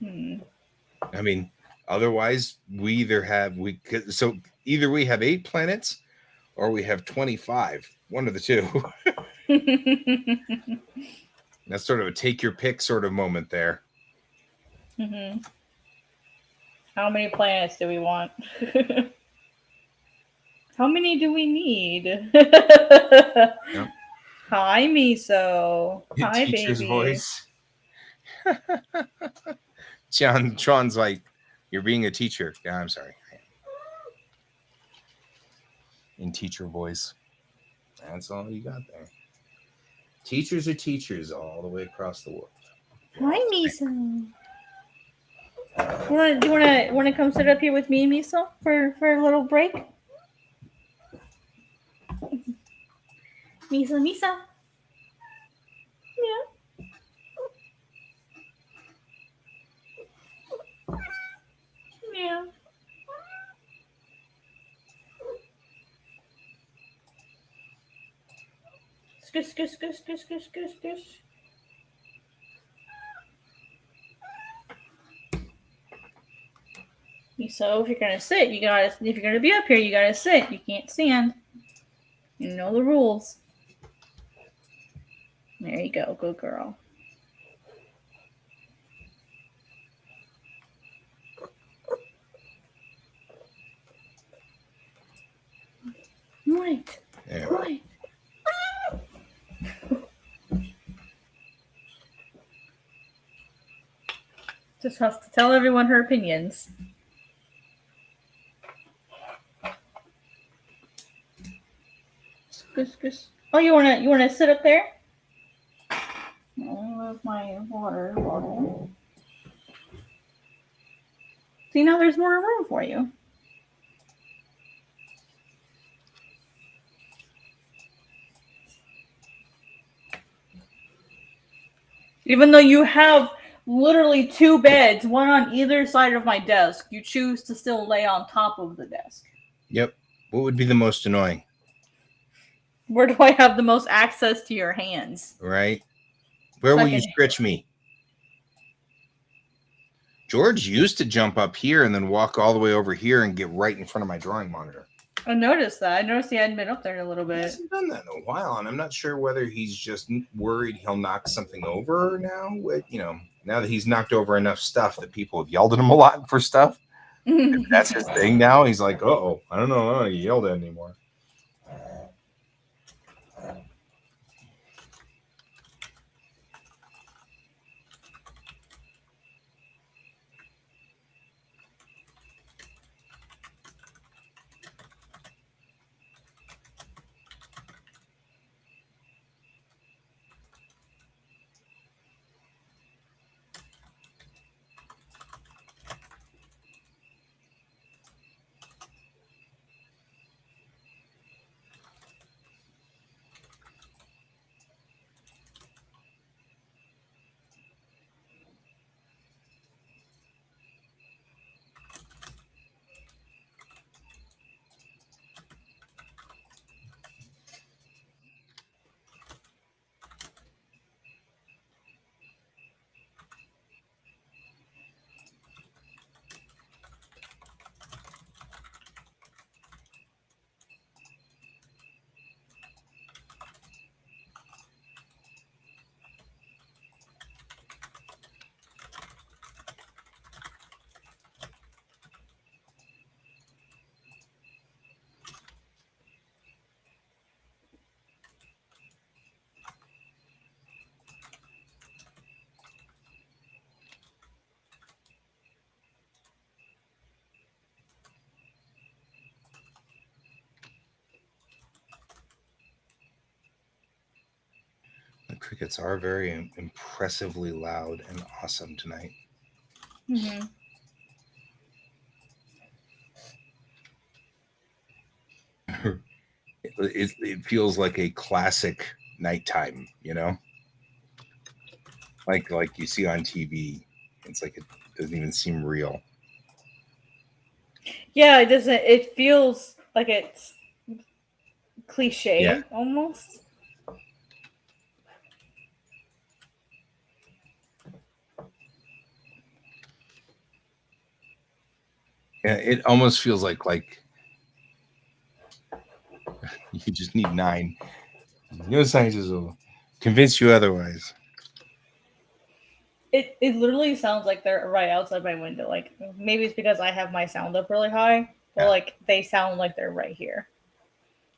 I mean, otherwise, we either have so either we have 8 planets or we have 25. One of the two. That's sort of a take your pick sort of moment there. How many planets do we want? How many do we need? Yep. Hi, Miso. Hi, Teacher's baby. voice. Tron's like, you're being a teacher. Yeah, I'm sorry. In teacher voice. That's all you got there. Teachers are teachers all the way across the world. Hi, Miso. Do you wanna come sit up here with me, Miso, for a little break? Miso, Miso. Yeah. Yeah. Skish, skish, skish, skish, skish, skish, skish. So if you're gonna sit, if you're gonna be up here, you gotta sit. You can't stand. You know the rules. There you go, good girl. Right. Yeah. Right. Just has to tell everyone her opinions. Oh, you wanna sit up there? Where's my water bottle? See, now there's more room for you. Even though you have literally 2 beds, one on either side of my desk, you choose to still lay on top of the desk. Yep. What would be the most annoying? Where do I have the most access to your hands? Right? Where will you stretch me? George used to jump up here and then walk all the way over here and get right in front of my drawing monitor. I noticed that. I noticed he hadn't been up there in a little bit. He hasn't done that in a while, and I'm not sure whether he's just worried he'll knock something over now. Now that he's knocked over enough stuff that people have yelled at him a lot for stuff. If that's his thing now. He's like, oh, I don't know. I don't get yelled at anymore. The crickets are very impressively loud and awesome tonight. Mm-hmm. It feels like a classic nighttime, like you see on TV. It's like it doesn't even seem real. Yeah, it doesn't. It feels like it's Yeah, cliche almost. yeah. It almost feels like you just need 9. No scientists will convince you otherwise. It literally sounds like they're right outside my window. Like maybe it's because I have my sound up really high, but Yeah, like they sound like they're right here.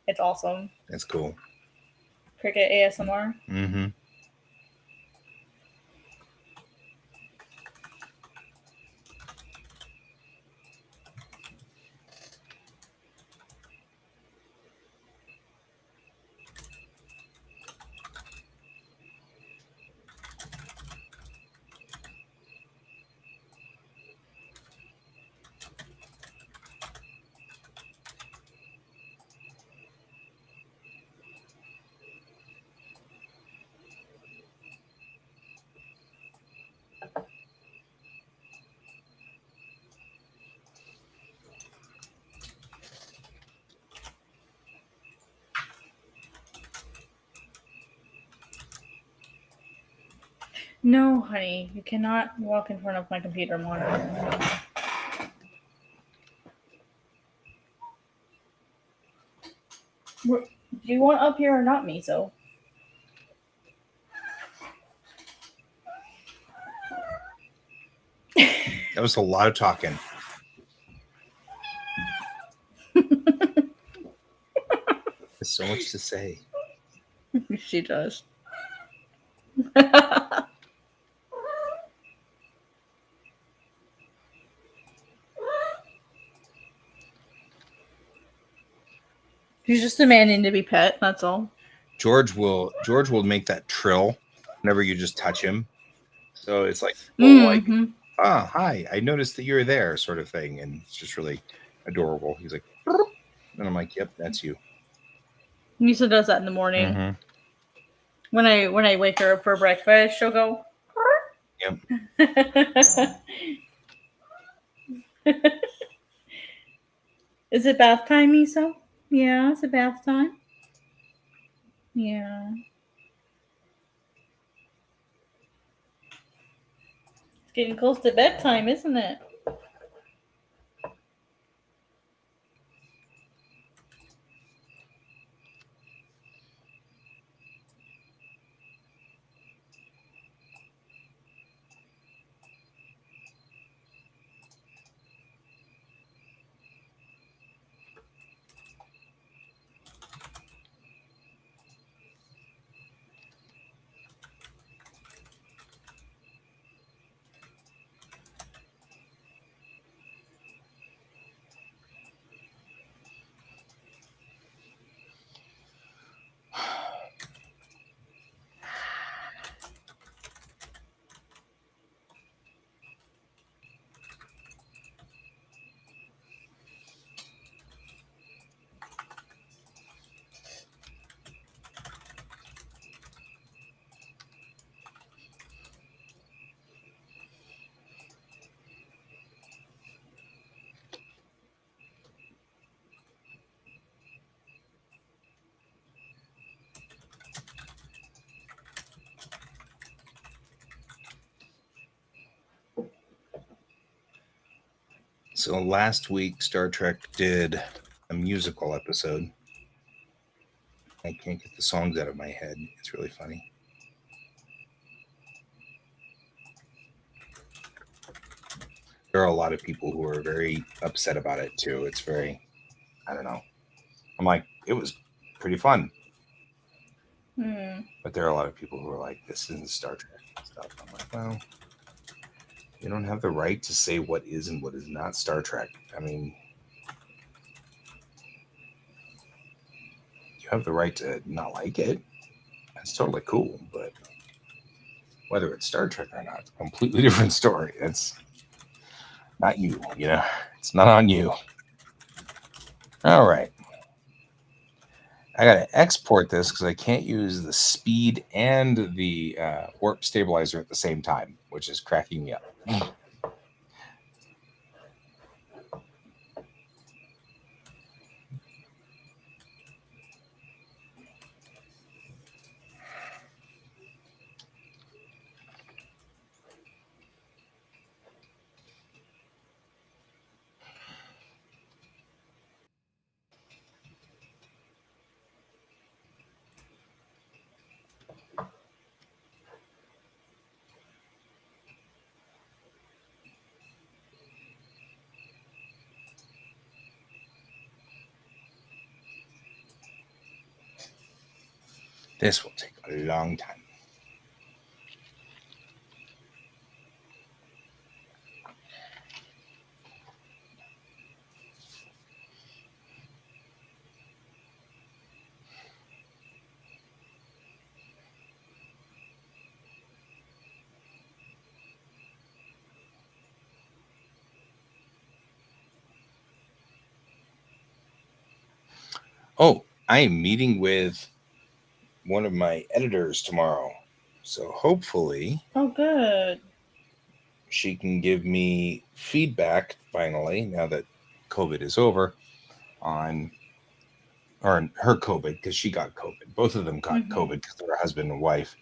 It's awesome. that's cool. Cricket ASMR. Mm-hmm. No, honey, you cannot walk in front of my computer monitor. Do you want up here or not, Miso? That was a lot of talking. There's so much to say. She does. She's just demanding to be pet. That's all. George will make that trill whenever you just touch him. So it's like, oh, like, Mm-hmm. hi, I noticed that you're there, sort of thing, and it's just really adorable. He's like, and I'm like, yep, that's you. Miso does that in the morning. Mm-hmm. When I wake her up for breakfast, she'll go. Yep. Is it bath time, Miso? Yeah, it's a bath time. Yeah. It's getting close to bedtime, isn't it? So last week, Star Trek did a musical episode. I can't get the songs out of my head. It's really funny. There are a lot of people who are very upset about it too. It's very, I don't know. I'm like, it was pretty fun. Hmm. But there are a lot of people who are like, this isn't Star Trek and stuff. I'm like, well, you don't have the right to say what is and what is not Star Trek. I mean, you have the right to not like it. It's totally cool, but whether it's Star Trek or not, it's a completely different story. It's not you, you know. It's not on you. All right. I got to export this because I can't use the speed and the warp stabilizer at the same time, which is cracking me up. This will take a long time. Oh, I am meeting with one of my editors tomorrow. So hopefully, Oh, good. she can give me feedback finally, now that COVID is over, on or her COVID, because she got COVID. Both of them got COVID because they're a husband and wife.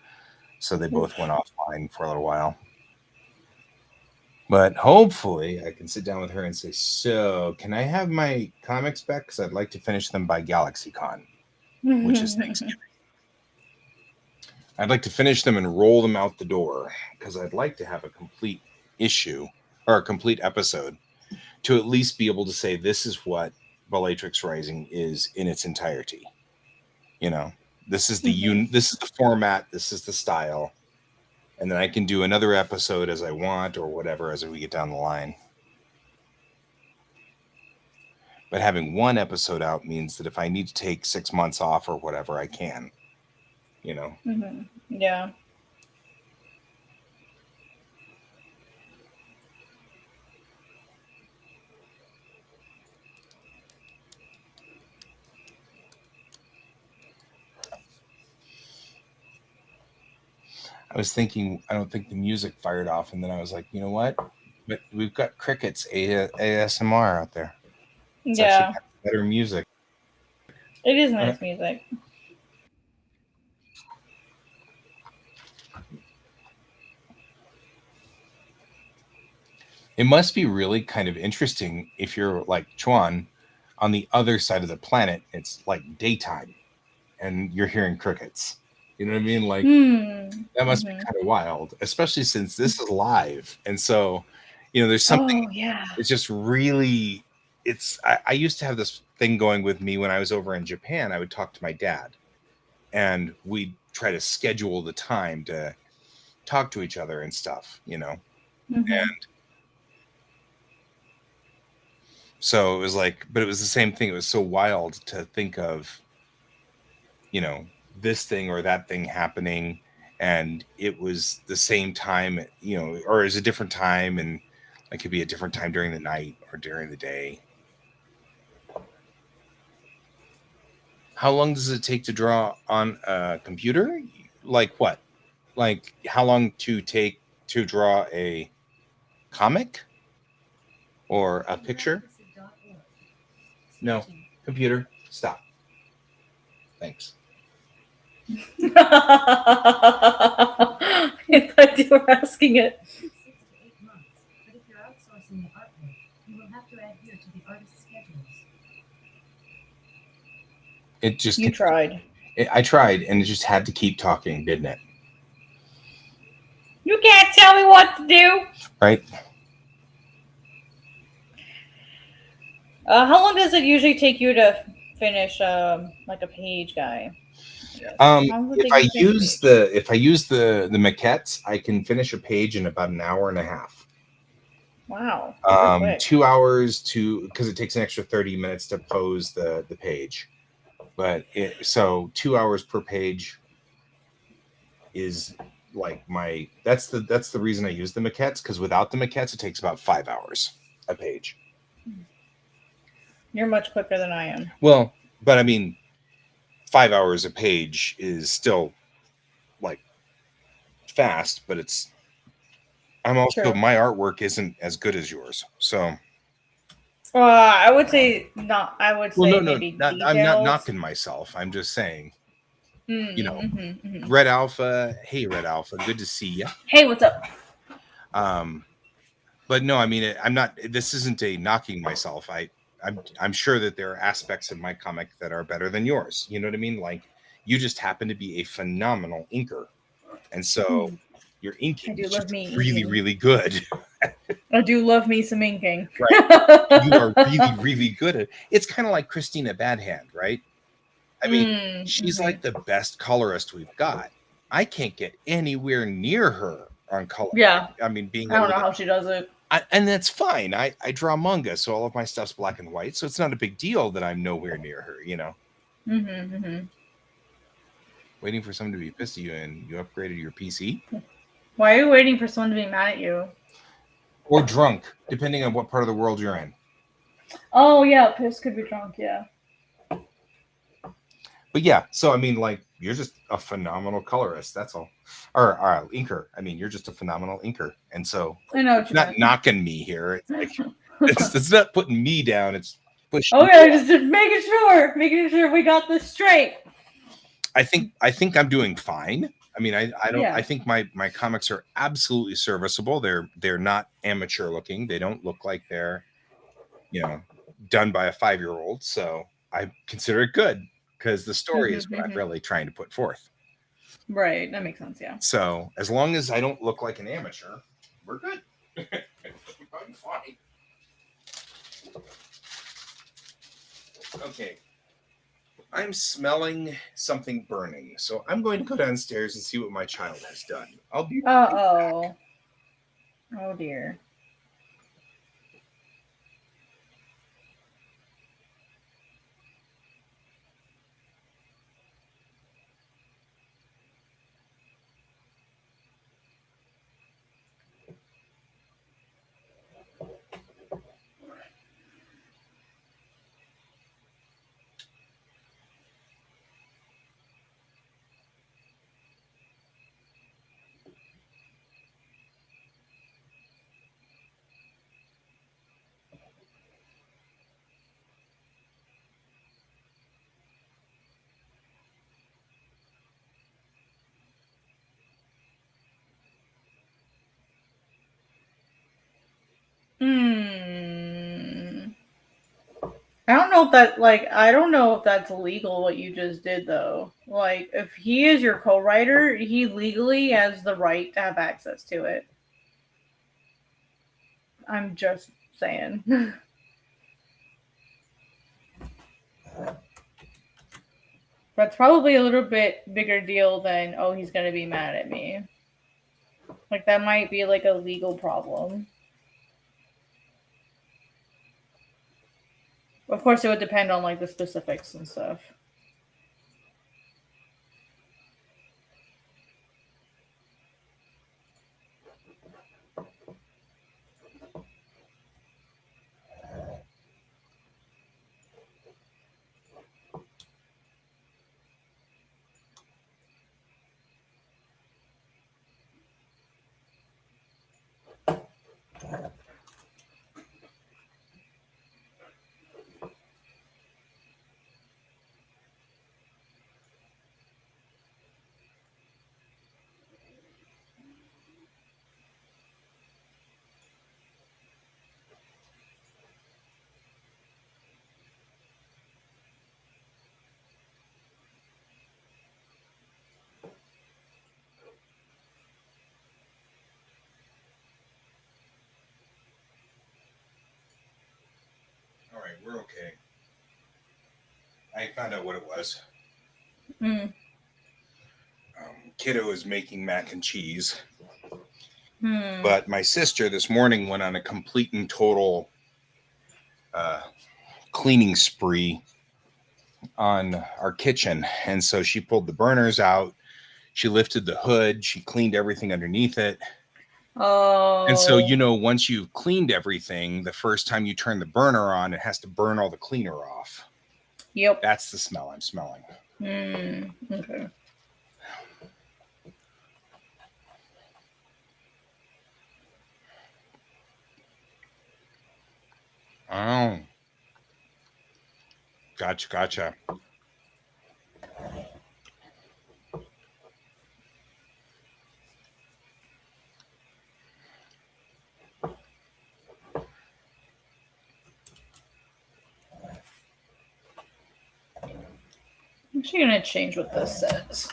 So they both went offline for a little while. But hopefully I can sit down with her and say, so can I have my comics back? Because I'd like to finish them by GalaxyCon, which is Thanksgiving. I'd like to finish them and roll them out the door because I'd like to have a complete issue or a complete episode to at least be able to say this is what Bellatrix Rising is in its entirety. You know, this is this is the format, this is the style, and then I can do another episode as I want or whatever as we get down the line. But having one episode out means that if I need to take 6 months off or whatever, I can. You know. Yeah. I was thinking, I don't think the music fired off, and then I was like, you know what? But we've got crickets ASMR out there. It's actually better music. It is nice music. It must be really kind of interesting if you're like Chuan on the other side of the planet. It's like daytime, and you're hearing crickets. You know what I mean? Like that must be kind of wild, especially since this is live. And so, you know, there's something. Oh, yeah. It's just really. I used to have this thing going with me when I was over in Japan. I would talk to my dad, and we'd try to schedule the time to talk to each other and stuff. You know, and so it was like, but it was the same thing. It was so wild to think of, you know, this thing or that thing happening, and it was the same time, you know, or is a different time, and it could be a different time during the night or during the day. How long does it take to draw on a computer? Like what? Like how long to take to draw a comic or a picture? No, computer, stop. Thanks. I thought you were asking it. 6 to 8 months. But if you're outsourcing the artwork, you will have to adhere to the artist's schedules. It just You tried. I tried, and it just had to keep talking, didn't it? You can't tell me what to do. Right. How long does it usually take you to finish like a page, Guy? If I use the maquettes, I can finish a page in about an hour and a half. Wow. 2 hours because it takes an extra 30 minutes to pose the page. But so 2 hours per page. is like that's the reason I use the maquettes, because without the maquettes it takes about 5 hours a page. You're much quicker than I am. Well, but I mean, 5 hours a page is still like fast, but I'm also True. my artwork isn't as good as yours, so. I would say not. I would say maybe details. I'm not knocking myself. I'm just saying, Red Alpha. Hey, Red Alpha, good to see you. Hey, what's up? But no, I mean, I'm not. This isn't a knocking myself. I'm sure that there are aspects of my comic that are better than yours. You know what I mean? Like, you just happen to be a phenomenal inker, and so your inking is just really, really good. I do love me some inking. Right. You are really, really good at it. It's kind of like Christina Badhand, right? I mean, she's like the best colorist we've got. I can't get anywhere near her on color. Yeah. I mean, I don't know how she does it. And that's fine. I draw manga, so all of my stuff's black and white, so it's not a big deal that I'm nowhere near her, you know? Waiting for someone to be pissed at you and you upgraded your PC? Why are you waiting for someone to be mad at you? Or drunk, depending on what part of the world you're in. Oh, yeah, pissed could be drunk, yeah. But yeah, so I mean, like, you're just a phenomenal colorist, that's all. Or inker. I mean, you're just a phenomenal inker. And so, I know what you're not knocking me here. It's like, it's not putting me down, it's pushing okay, just making sure we got this straight. I think I'm doing fine. I mean, I don't. Yeah. I think my comics are absolutely serviceable. They're not amateur looking. They don't look like they're, done by a 5-year-old. So I consider it good because the story is what I'm really trying to put forth. Right, that makes sense. Yeah. So as long as I don't look like an amateur, we're good. I'm fine. Okay. I'm smelling something burning, so I'm going to go downstairs and see what my child has done. I'll be right back. Oh dear. I don't know if that's legal what you just did though. Like, if he is your co-writer, he legally has the right to have access to it. I'm just saying. That's probably a little bit bigger deal than, oh, he's gonna be mad at me. Like, that might be like a legal problem. Of course, it would depend on like the specifics and stuff. All right, we're okay. I found out what it was. Kiddo is making mac and cheese. But my sister this morning went on a complete and total cleaning spree on our kitchen. And so she pulled the burners out. She lifted the hood. She cleaned everything underneath it. Oh. And so, you know, once you've cleaned everything, the first time you turn the burner on, it has to burn all the cleaner off. Yep. That's the smell I'm smelling. Okay. Oh. Gotcha. I'm actually gonna change what this says.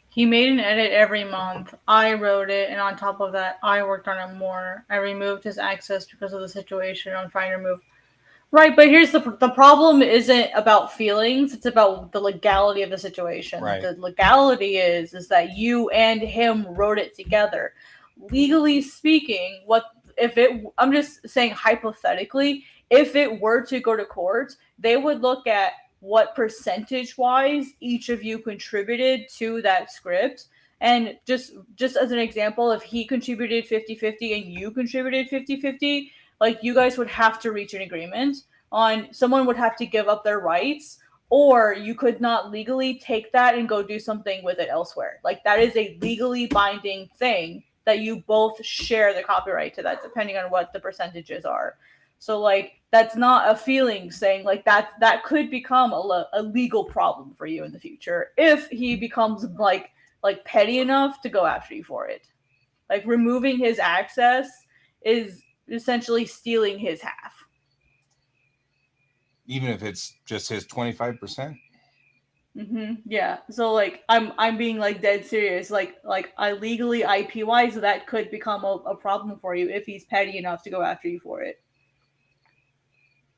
He made an edit every month. I wrote it, and on top of that, I worked on it more. I removed his access because of the situation. I'm trying to remove. Right, but here's the problem isn't about feelings, it's about the legality of the situation. Right. The legality is that you and him wrote it together. Legally speaking, I'm just saying hypothetically, if it were to go to court, they would look at what percentage wise each of you contributed to that script. And just as an example, if he contributed 50-50 and you contributed 50-50, like you guys would have to reach an agreement on, someone would have to give up their rights, or you could not legally take that and go do something with it elsewhere. Like that is a legally binding thing that you both share the copyright to that, depending on what the percentages are. So like that's not a feeling saying, like that could become a legal problem for you in the future if he becomes like petty enough to go after you for it. Like removing his access is essentially stealing his half. Even if it's just his 25%. Yeah. So like I'm being like dead serious. Like I legally IP wise that could become a problem for you if he's petty enough to go after you for it.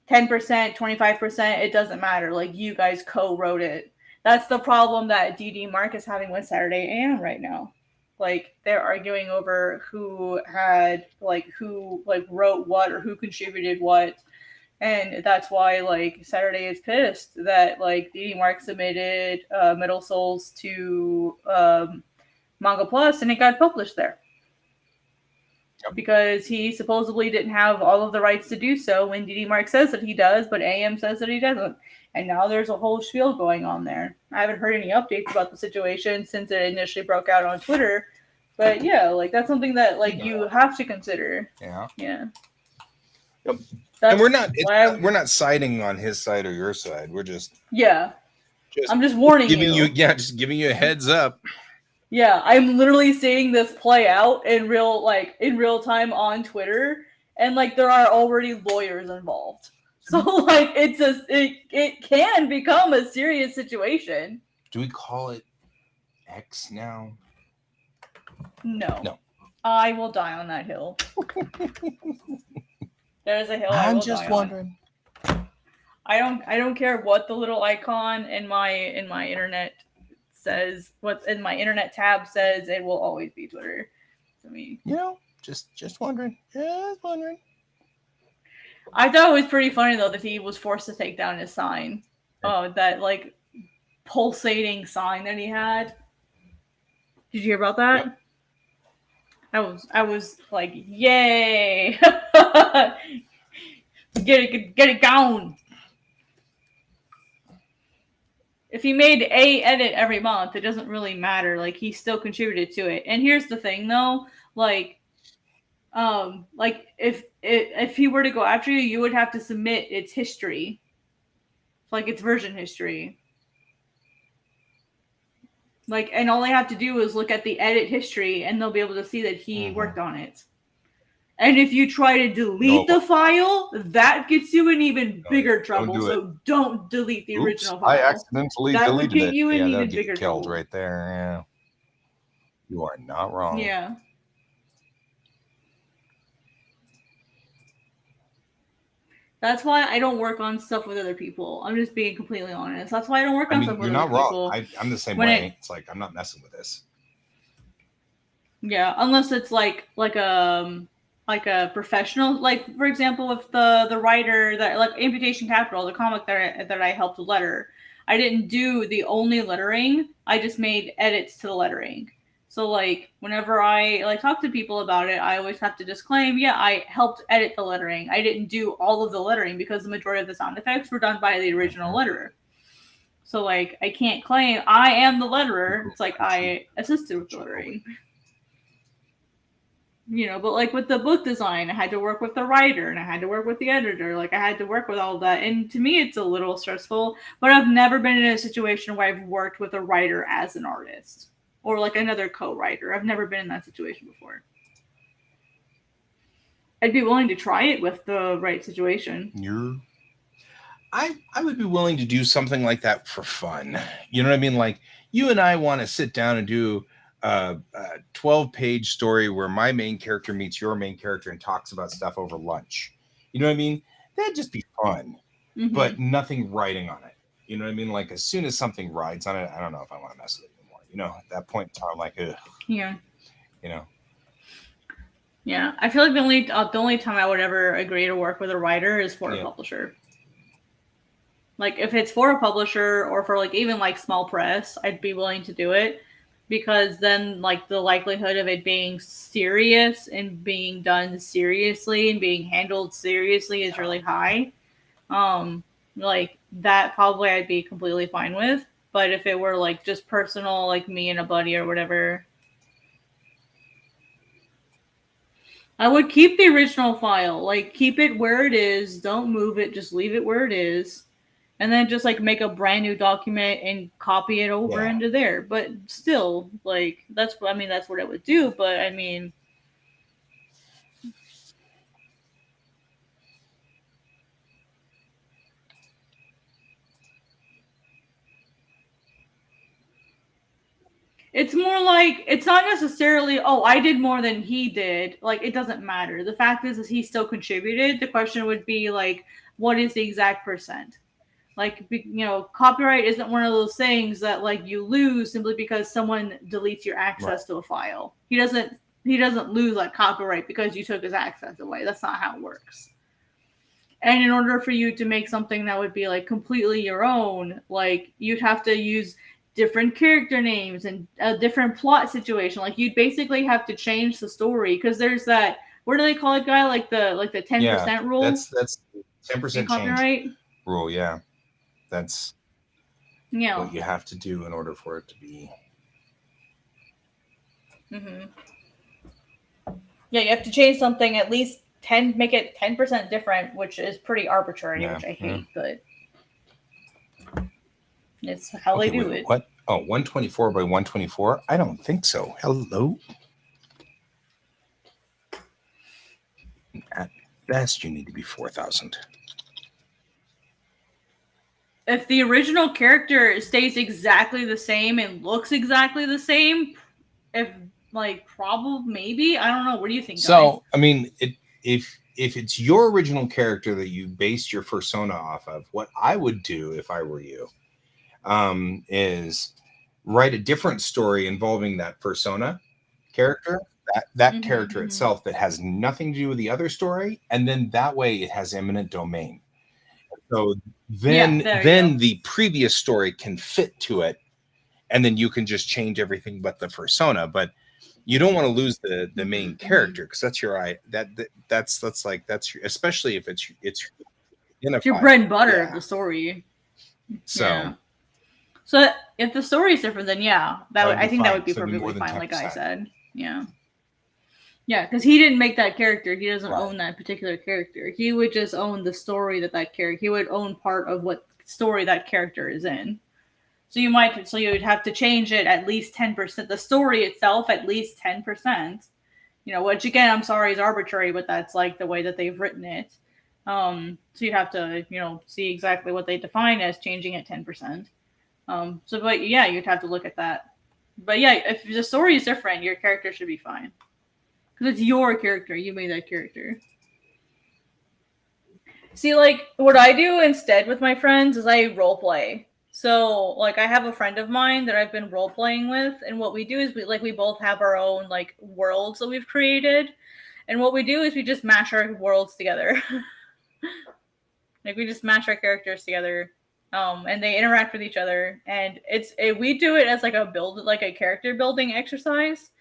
10%, 25%, it doesn't matter. Like you guys co-wrote it. That's the problem that DD Mark is having with Saturday AM right now. Like they're arguing over who wrote what or who contributed what. And that's why like Saturday is pissed that like DD Mark submitted Middle Souls to Manga Plus and it got published there. Because he supposedly didn't have all of the rights to do so when DD Mark says that he does, but AM says that he doesn't. And now there's a whole spiel going on there. I haven't heard any updates about the situation since it initially broke out on Twitter. But yeah, like that's something that like you have to consider. Yeah. Yep. And we're not siding on his side or your side. We're just I'm just warning you. Just giving you a heads up. Yeah, I'm literally seeing this play out in real time on Twitter, and like there are already lawyers involved. So like it can become a serious situation. Do we call it X now? No. I will die on that hill. There's a hill. I'm just wondering. I don't care what the little icon in my internet says, what's in my internet tab says, it will always be Twitter to me. Just wondering. Just wondering. I thought it was pretty funny though that he was forced to take down his sign. Oh, that like pulsating sign that he had. Did you hear about that? Yep. I was like, yay! Get it down. If he made a edit every month, it doesn't really matter. Like he still contributed to it. And here's the thing, though, like if he were to go after you, you would have to submit its history. Like it's version history. Like, and all they have to do is look at the edit history and they'll be able to see that he worked on it. And if you try to delete the file, that gets you in even bigger trouble. So don't delete the original file. I accidentally that deleted would get it. you in Yeah, even that'll get bigger you killed trouble. right there. Yeah. You are not wrong. Yeah. That's why I don't work on stuff with other people. I'm just being completely honest. That's why I don't work on stuff with other people. I'm the same way. It's like I'm not messing with this. Yeah, unless it's like a professional, like for example, with the writer that like Amputation Capital, the comic that I helped letter, I didn't do the only lettering. I just made edits to the lettering. So like whenever I like talk to people about it, I always have to disclaim, yeah, I helped edit the lettering. I didn't do all of the lettering because the majority of the sound effects were done by the original letterer. So like I can't claim I am the letterer. It's like I assisted with the lettering. You know, but like with the book design, I had to work with the writer and I had to work with the editor. Like I had to work with all of that. And to me, it's a little stressful, but I've never been in a situation where I've worked with a writer as an artist or like another co-writer. I've never been in that situation before. I'd be willing to try it with the right situation. I would be willing to do something like that for fun. You know what I mean? Like you and I want to sit down and do a 12-page story where my main character meets your main character and talks about stuff over lunch. You know what I mean? That'd just be fun, but nothing writing on it. You know what I mean? Like as soon as something rides on it, I don't know if I want to mess with it anymore. You know, at that point in time, like, ugh. Yeah. You know. Yeah, I feel like the only time I would ever agree to work with a writer is for a publisher. Like if it's for a publisher or for like even like small press, I'd be willing to do it because then like the likelihood of it being serious and being done seriously and being handled seriously is really high. Like that probably I'd be completely fine with. But if it were like just personal, like me and a buddy or whatever, I would keep the original file. Like keep it where it is. Don't move it. Just leave it where it is. And then just like make a brand new document and copy it over into there. But still, like that's what I would do. But I mean, it's more like it's not necessarily, oh, I did more than he did. Like it doesn't matter. The fact is he still contributed. The question would be like, what is the exact percent? Like, you know, copyright isn't one of those things that like you lose simply because someone deletes your access to a file. He doesn't lose like copyright because you took his access away. That's not how it works. And in order for you to make something that would be like completely your own, like you'd have to use different character names and a different plot situation. Like you'd basically have to change the story because there's that, what do they call it, guy? Like the 10% rule. That's 10% copyright rule. Yeah. That's what you have to do in order for it to be. Yeah, you have to change something at least 10, make it 10% different, which is pretty arbitrary, which I hate, but it's how they do it. What? Oh, 124 by 124? I don't think so. Hello? At best, you need to be 4,000. If the original character stays exactly the same and looks exactly the same, probably, maybe, I don't know. What do you think? So, guys? I mean, if it's your original character that you based your persona off of, what I would do if I were you, is write a different story involving that persona character, that character itself that has nothing to do with the other story, and then that way it has eminent domain. So then the previous story can fit to it, and then you can just change everything but the persona. But you don't want to lose the main character because that's your that's your, especially if it's your bread and butter of the story. So if the story is different, then I think that would be perfectly fine. Like I said, because he didn't make that character. He doesn't own that particular character. He would just own the story that character. He would own part of what story that character is in. So you'd have to change it at least 10%. The story itself at least 10%. Which again, I'm sorry is arbitrary, but that's like the way that they've written it. So you have to, see exactly what they define as changing it 10%. But yeah, you'd have to look at that. But yeah, if the story is different, your character should be fine. Because it's your character. You made that character. See, like, what I do instead with my friends is I roleplay. So, like, I have a friend of mine that I've been role-playing with, and what we do is we both have our own, like, worlds that we've created. And what we do is we just mash our worlds together. Like, we just mash our characters together. And they interact with each other. And we do it as, like, a character building exercise.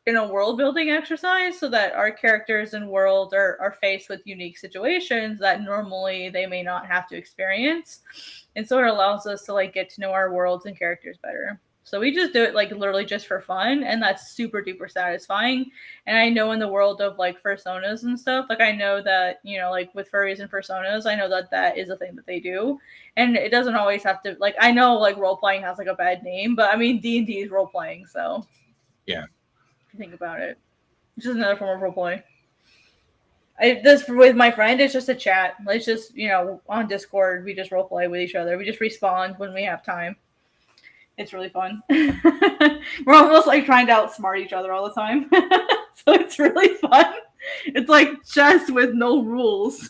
In a world building exercise, so that our characters and world are faced with unique situations that normally they may not have to experience. And so it allows us to like get to know our worlds and characters better. So we just do it like literally just for fun, and that's super duper satisfying. And I know in the world of like personas and stuff, like I know that, like with furries and personas, I know that is a thing that they do. And it doesn't always have to, like, I know like role playing has like a bad name, but I mean D&D is role playing, so yeah. Think about it. It's just another form of roleplay. This with my friend, it's just a chat. It's just, on Discord, we just roleplay with each other. We just respond when we have time. It's really fun. We're almost like trying to outsmart each other all the time. So it's really fun. It's like chess with no rules.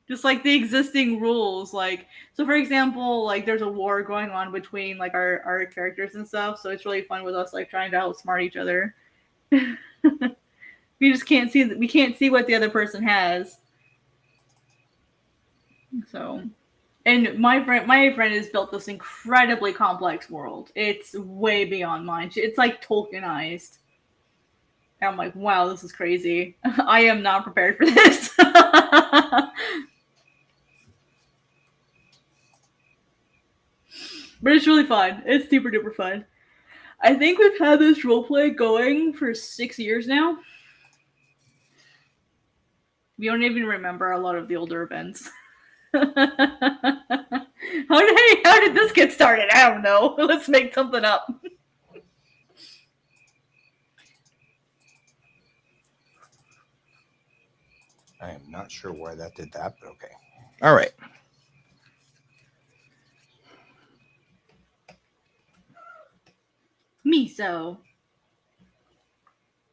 Just like the existing rules, like, so for example, like there's a war going on between like our characters and stuff, so it's really fun with us like trying to outsmart each other. We just can't see what the other person has. So, and my friend has built this incredibly complex world. It's way beyond mine. It's like Tolkienized. And I'm like, wow, this is crazy. I am not prepared for this. But it's really fun. It's super duper fun. I think we've had this roleplay going for 6 years now. We don't even remember a lot of the older events. How did this get started? I don't know. Let's make something up. I am not sure why that did that, but okay. All right. Miso.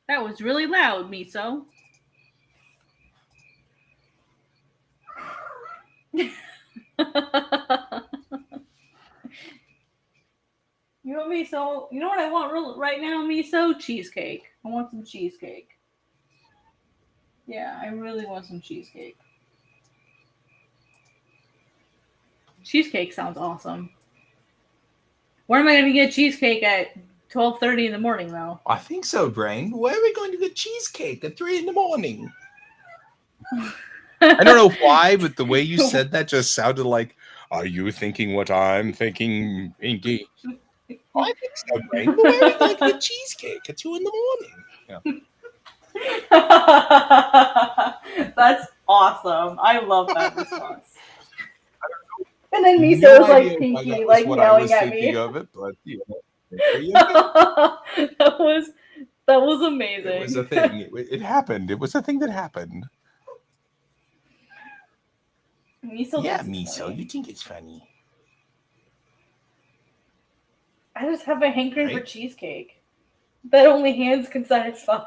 That was really loud, Miso. Miso? You know what I want right now, Miso? Cheesecake. I want some cheesecake. Yeah, I really want some cheesecake. Cheesecake sounds awesome. Where am I going to get cheesecake at 12:30 in the morning, though? I think so, Brain. Where are we going to get cheesecake at 3 in the morning? I don't know why, but the way you said that just sounded like, are you thinking what I'm thinking, Inky? I think so, Brain. But where are we going to get cheesecake at 2 in the morning? Yeah. That's awesome. I love that response. And then Miso was like Pinky, like yelling at me. Of it, but, that was amazing. It was a thing. It happened. It was a thing that happened. Miso, yeah, Miso, you think it's funny? I just have a hankering for cheesecake that only hands can satisfy.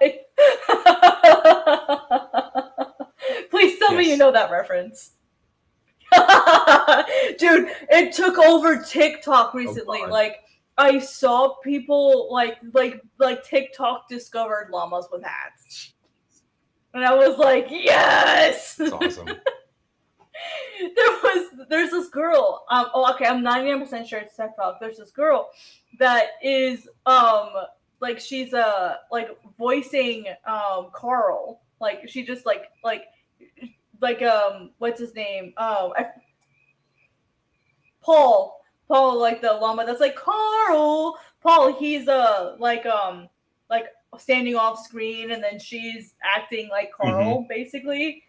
Please tell me you know that reference. Dude, it took over TikTok recently. Like, I saw people like TikTok discovered llamas with hats, and I was like, yes. That's awesome. There's this girl. I'm 99% sure it's TikTok. There's this girl that is like she's like voicing Carl. Like she just like what's his name? Paul, like the llama that's like Carl. Paul, he's like standing off screen, and then she's acting like Carl, basically.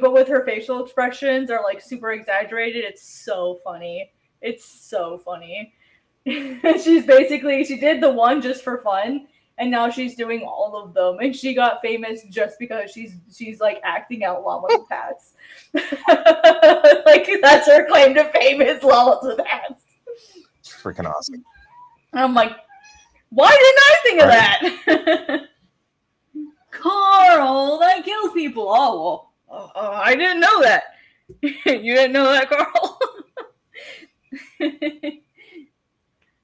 but with her facial expressions are like super exaggerated. It's so funny. It's so funny. She did the one just for fun, and now she's doing all of them, and she got famous just because she's like acting out llamas with hats. Like that's her claim to fame is llamas with hats. It's freaking awesome. And I'm like, why didn't I think of that? Carl, that kills people. Oh, well, I didn't know that. You didn't know that, Carl?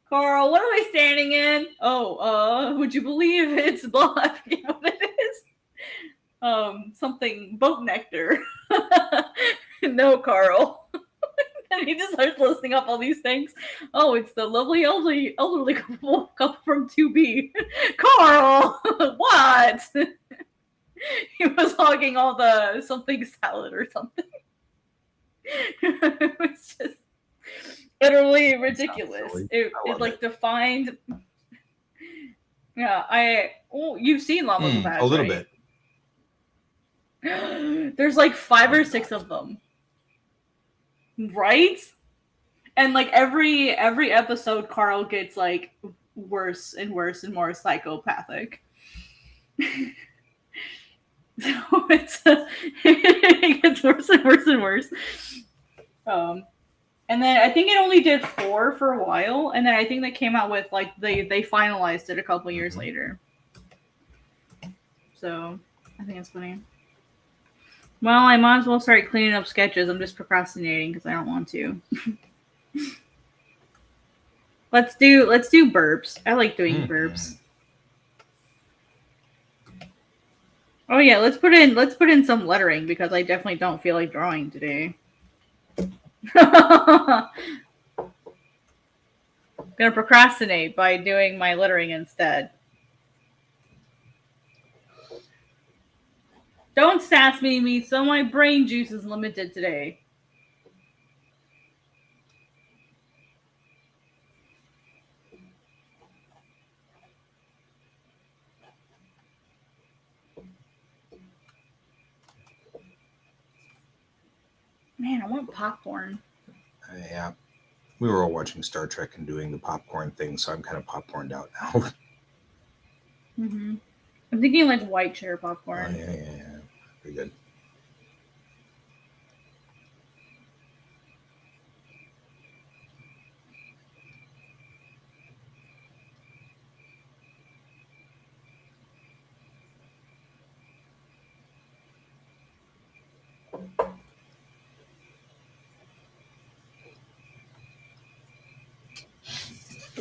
Carl, what am I standing in? Oh, would you believe it's blah? I forget what it is. Something boat nectar. No, Carl. And he just starts listing up all these things. Oh, it's the lovely elderly couple from 2B. Carl, what? He was hogging all the something salad or something. It was just utterly ridiculous. It like defined. Yeah, you've seen llamas with hats, a little right? bit. There's like 5 or 6 of them, right? And like every episode, Carl gets like worse and worse and more psychopathic. So it gets worse and worse and worse. And then I think it only did 4 for a while, and then I think they came out with like they finalized it a couple years later. So I think it's funny. Well, I might as well start cleaning up sketches. I'm just procrastinating because I don't want to. Let's do burps. I like doing burps. Oh yeah, let's put in some lettering because I definitely don't feel like drawing today. Gonna procrastinate by doing my lettering instead. Don't sass me, so my brain juice is limited today. Man, I want popcorn. Yeah. We were all watching Star Trek and doing the popcorn thing, so I'm kind of popcorned out now. Mm-hmm. I'm thinking like white cheddar popcorn. Oh, yeah. Pretty good.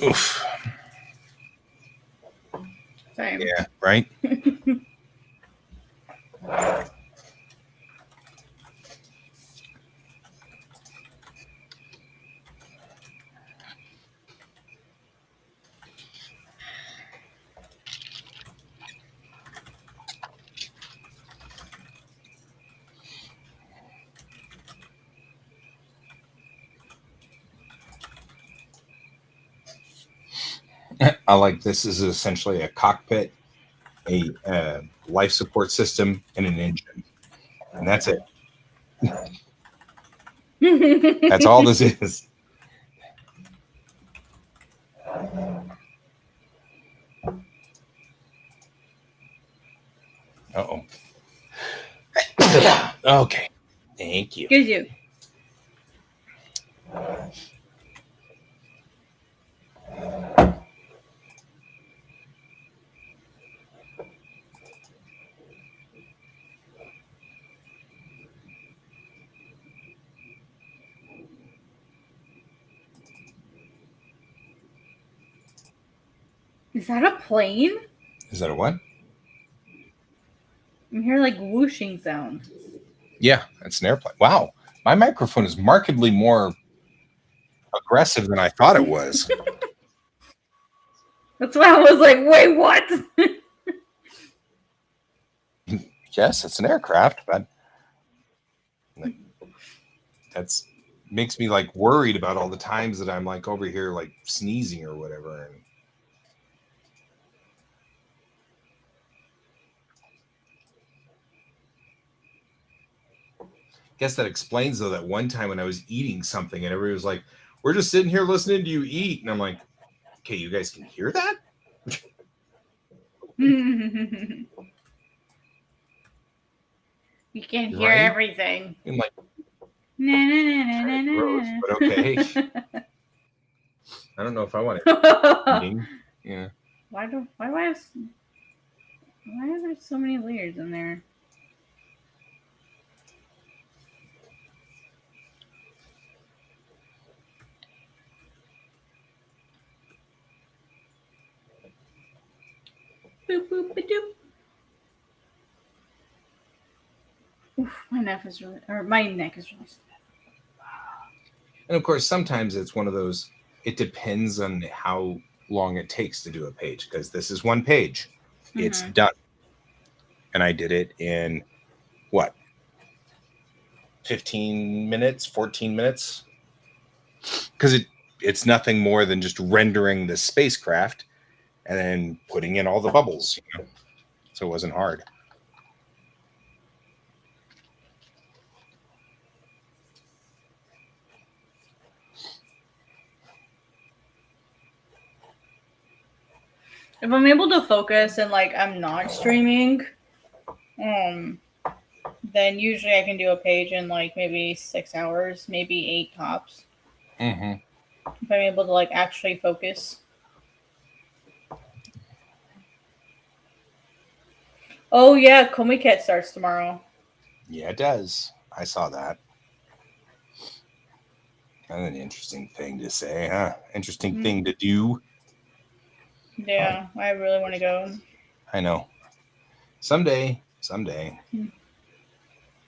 Oof. Same. Yeah, right? I like this is essentially a cockpit, a life support system, and an engine. And that's it. That's all this is. Uh-oh. Okay. Thank you. Excuse you. Is that a plane? Is that a what? I'm hearing like whooshing sound. Yeah, it's an airplane. Wow. My microphone is markedly more aggressive than I thought it was. That's why I was like, wait, what? Yes, it's an aircraft, but that's makes me like worried about all the times that I'm like over here like sneezing or whatever. And guess that explains though that one time when I was eating something and everybody was like, "We're just sitting here listening to you eat," and I'm like, "Okay, you guys can hear that?" You can hear Right? everything. I'm like, Na, na, na, na, kind na, of gross, na. but okay. I don't know if I want it eating. Yeah. Why do I have why are there so many layers in there? Boop boop ba doop. Oof, my neck is really stiff. And of course, sometimes it's one of those, it depends on how long it takes to do a page, because this is one page. It's Mhm. done. And I did it in what? 15 minutes, 14 minutes? Because it's nothing more than just rendering the spacecraft and then putting in all the bubbles, you know. So it wasn't hard. If I'm able to focus and like I'm not streaming, then usually I can do a page in like maybe 6 hours, maybe 8 tops. Mm-hmm. If I'm able to like actually focus. Oh yeah, Komiket starts tomorrow. Yeah, it does. I saw that. Kind of an interesting thing to say, huh? Interesting thing to do. Yeah, I really want to go. I know. Someday. Hmm.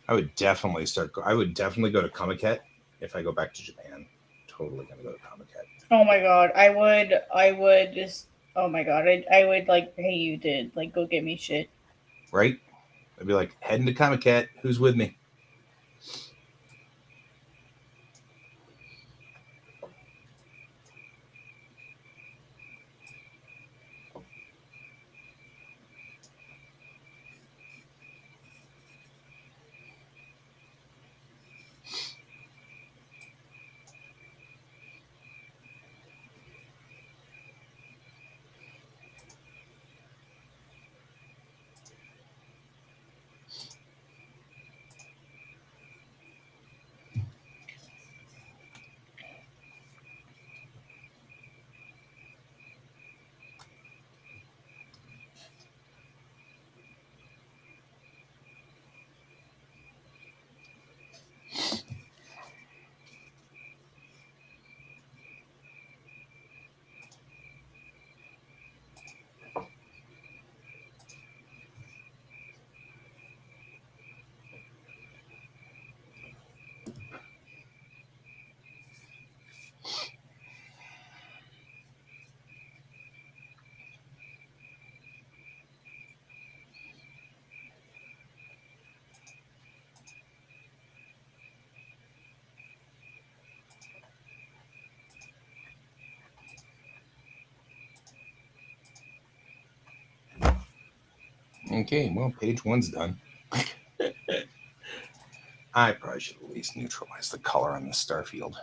I would definitely I would definitely go to Comiket if I go back to Japan. Totally gonna go to Comiket. Oh my god, I would just. Oh my god, I would like pay you to like go get me shit. Right? I'd be like, heading to Comiket. Who's with me? Okay, well, page one's done. I probably should at least neutralize the color on the starfield.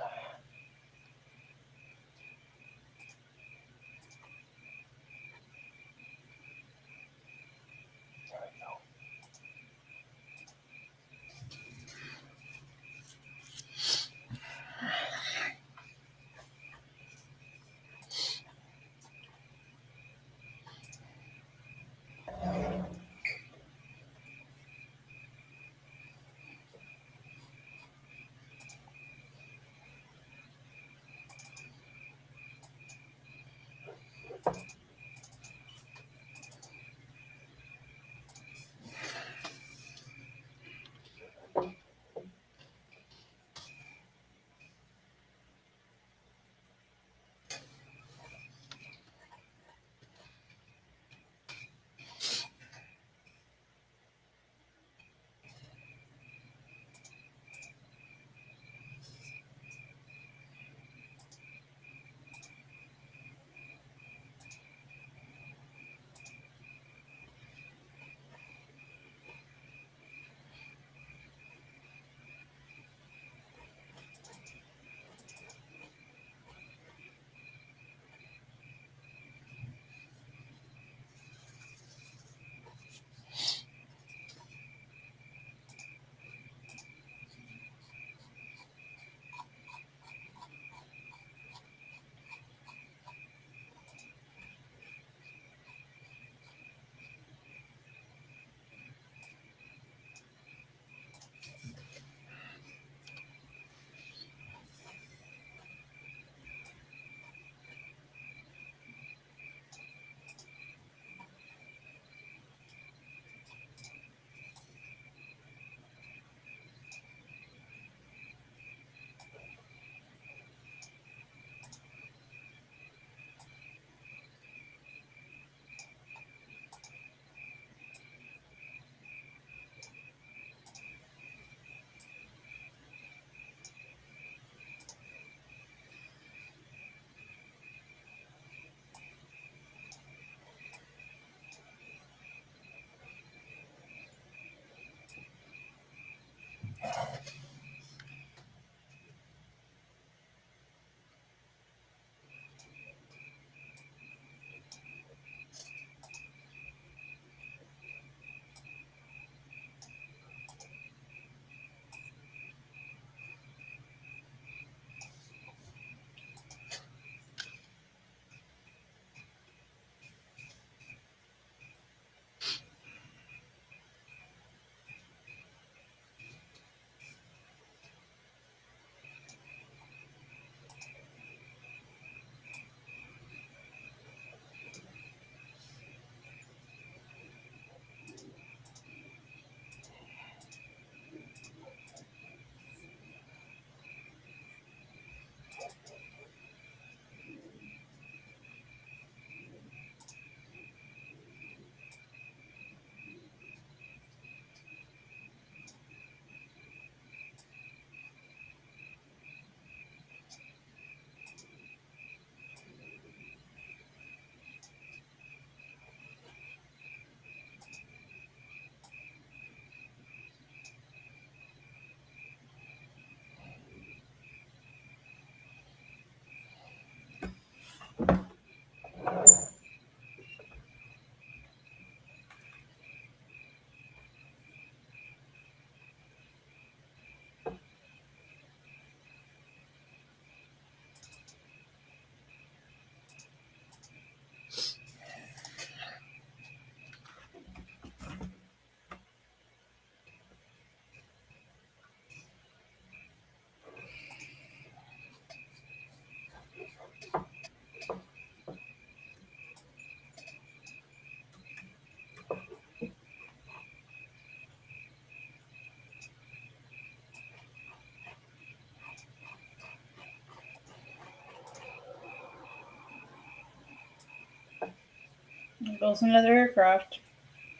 There goes another aircraft.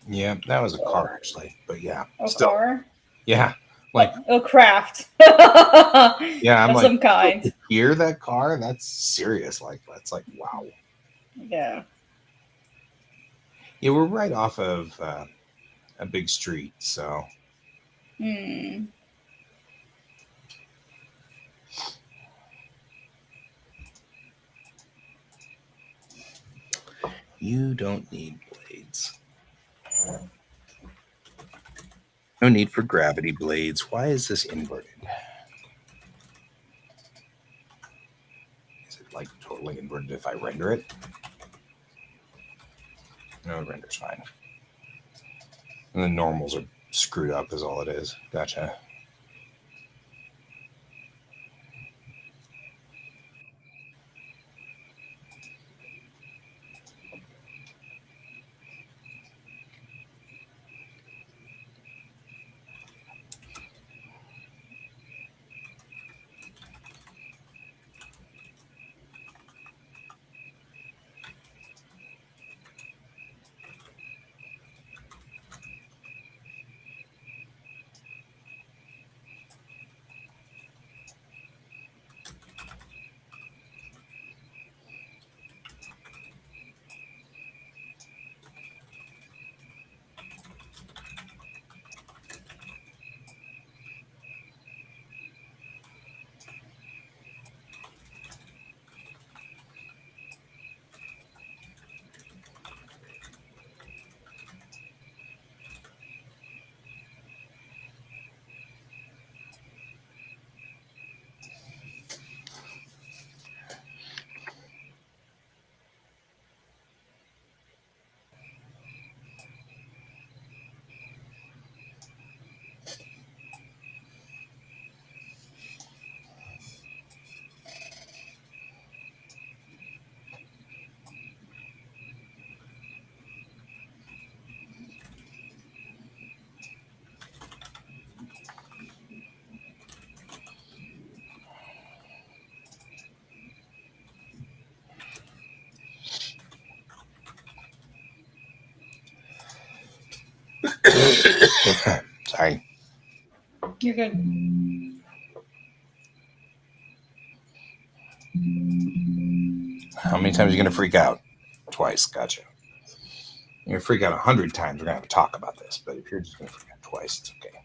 Yeah, that was a car actually, but yeah, A still, car? yeah, like A craft. yeah, I'm Of like, some kind. hear that car? That's serious. Like that's like wow. Yeah. Yeah, we're right off of a big street, so Hmm. you don't need blades. No need for gravity blades. Why is this inverted? Is it like totally inverted if I render it? No, it renders fine. And the normals are screwed up is all it is. Gotcha. Sorry. You're good. How many times are you going to freak out? Twice. Gotcha. You're going to freak out 100 times. We're going to have to talk about this. But if you're just going to freak out twice, it's okay.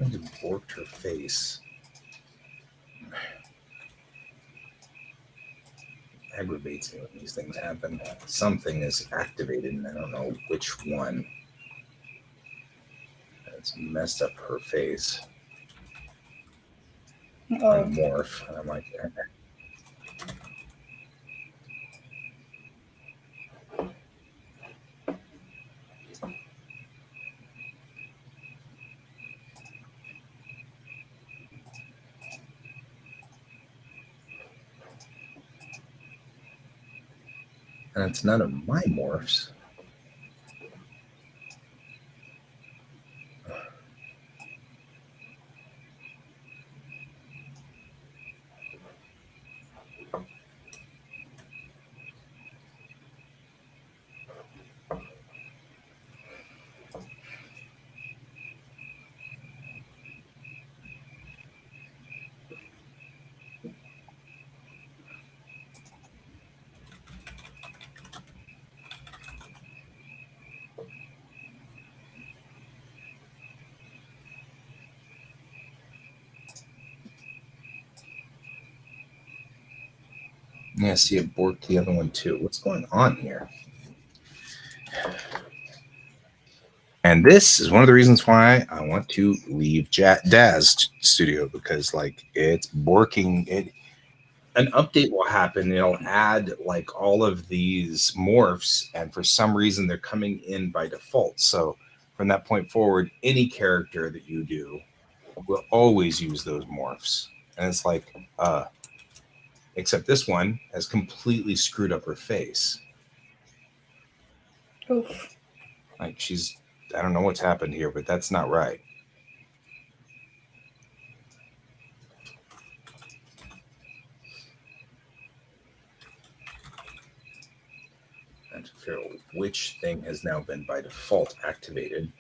I think it borked her face. Aggravates me when these things happen. Something is activated, and I don't know which one. It's messed up her face. Oh. On morph. And I'm like, and it's none of my morphs. Yeah, see it borked the other one too. What's going on here? And this is one of the reasons why I want to leave Daz Studio, because like it's borking. An update will happen. It'll add like all of these morphs, and for some reason they're coming in by default. So from that point forward, any character that you do will always use those morphs. And it's like, except this one has completely screwed up her face. Oof. Like I don't know what's happened here, but that's not right. And to figure out which thing has now been by default activated.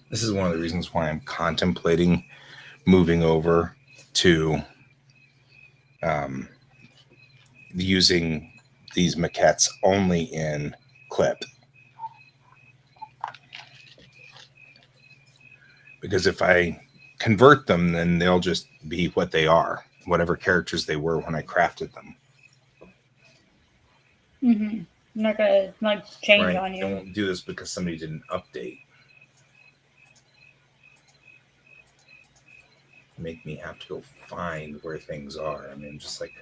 This is one of the reasons why I'm contemplating moving over to using these maquettes only in clip. Because if I convert them, then they'll just be what they are, whatever characters they were when I crafted them. Mm-hmm. I'm not gonna change on you. I won't do this because somebody did an update. Make me have to go find where things are. I mean, just like.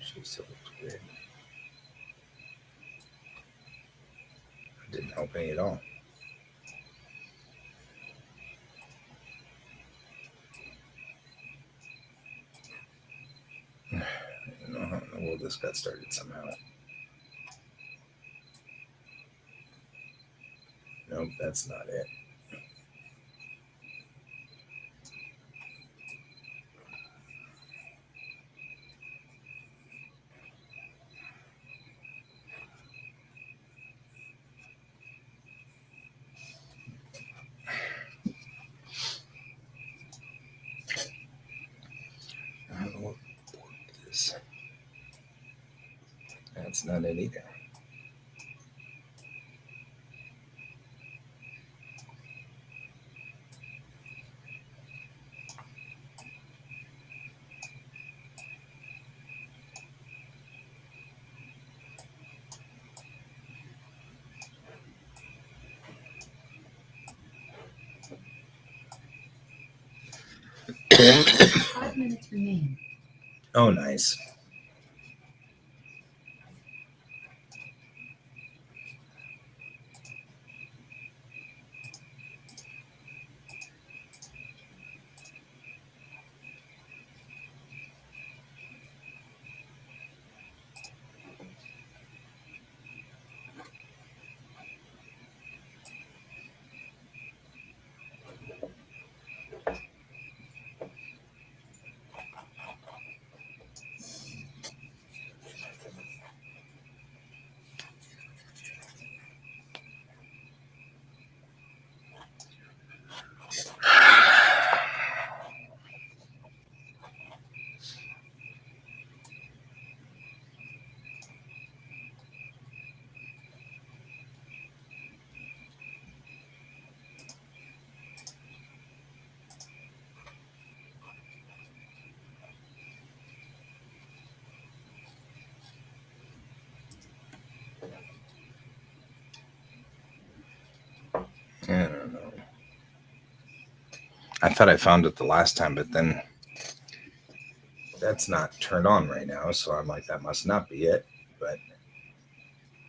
She still looks weird. It didn't help any at all. I don't know how in the world this got started somehow. Nope, that's not it. I don't know what board it is. That's not it either. Five minutes remain. Oh, nice. I don't know. I thought I found it the last time, but then that's not turned on right now. So I'm like, that must not be it. But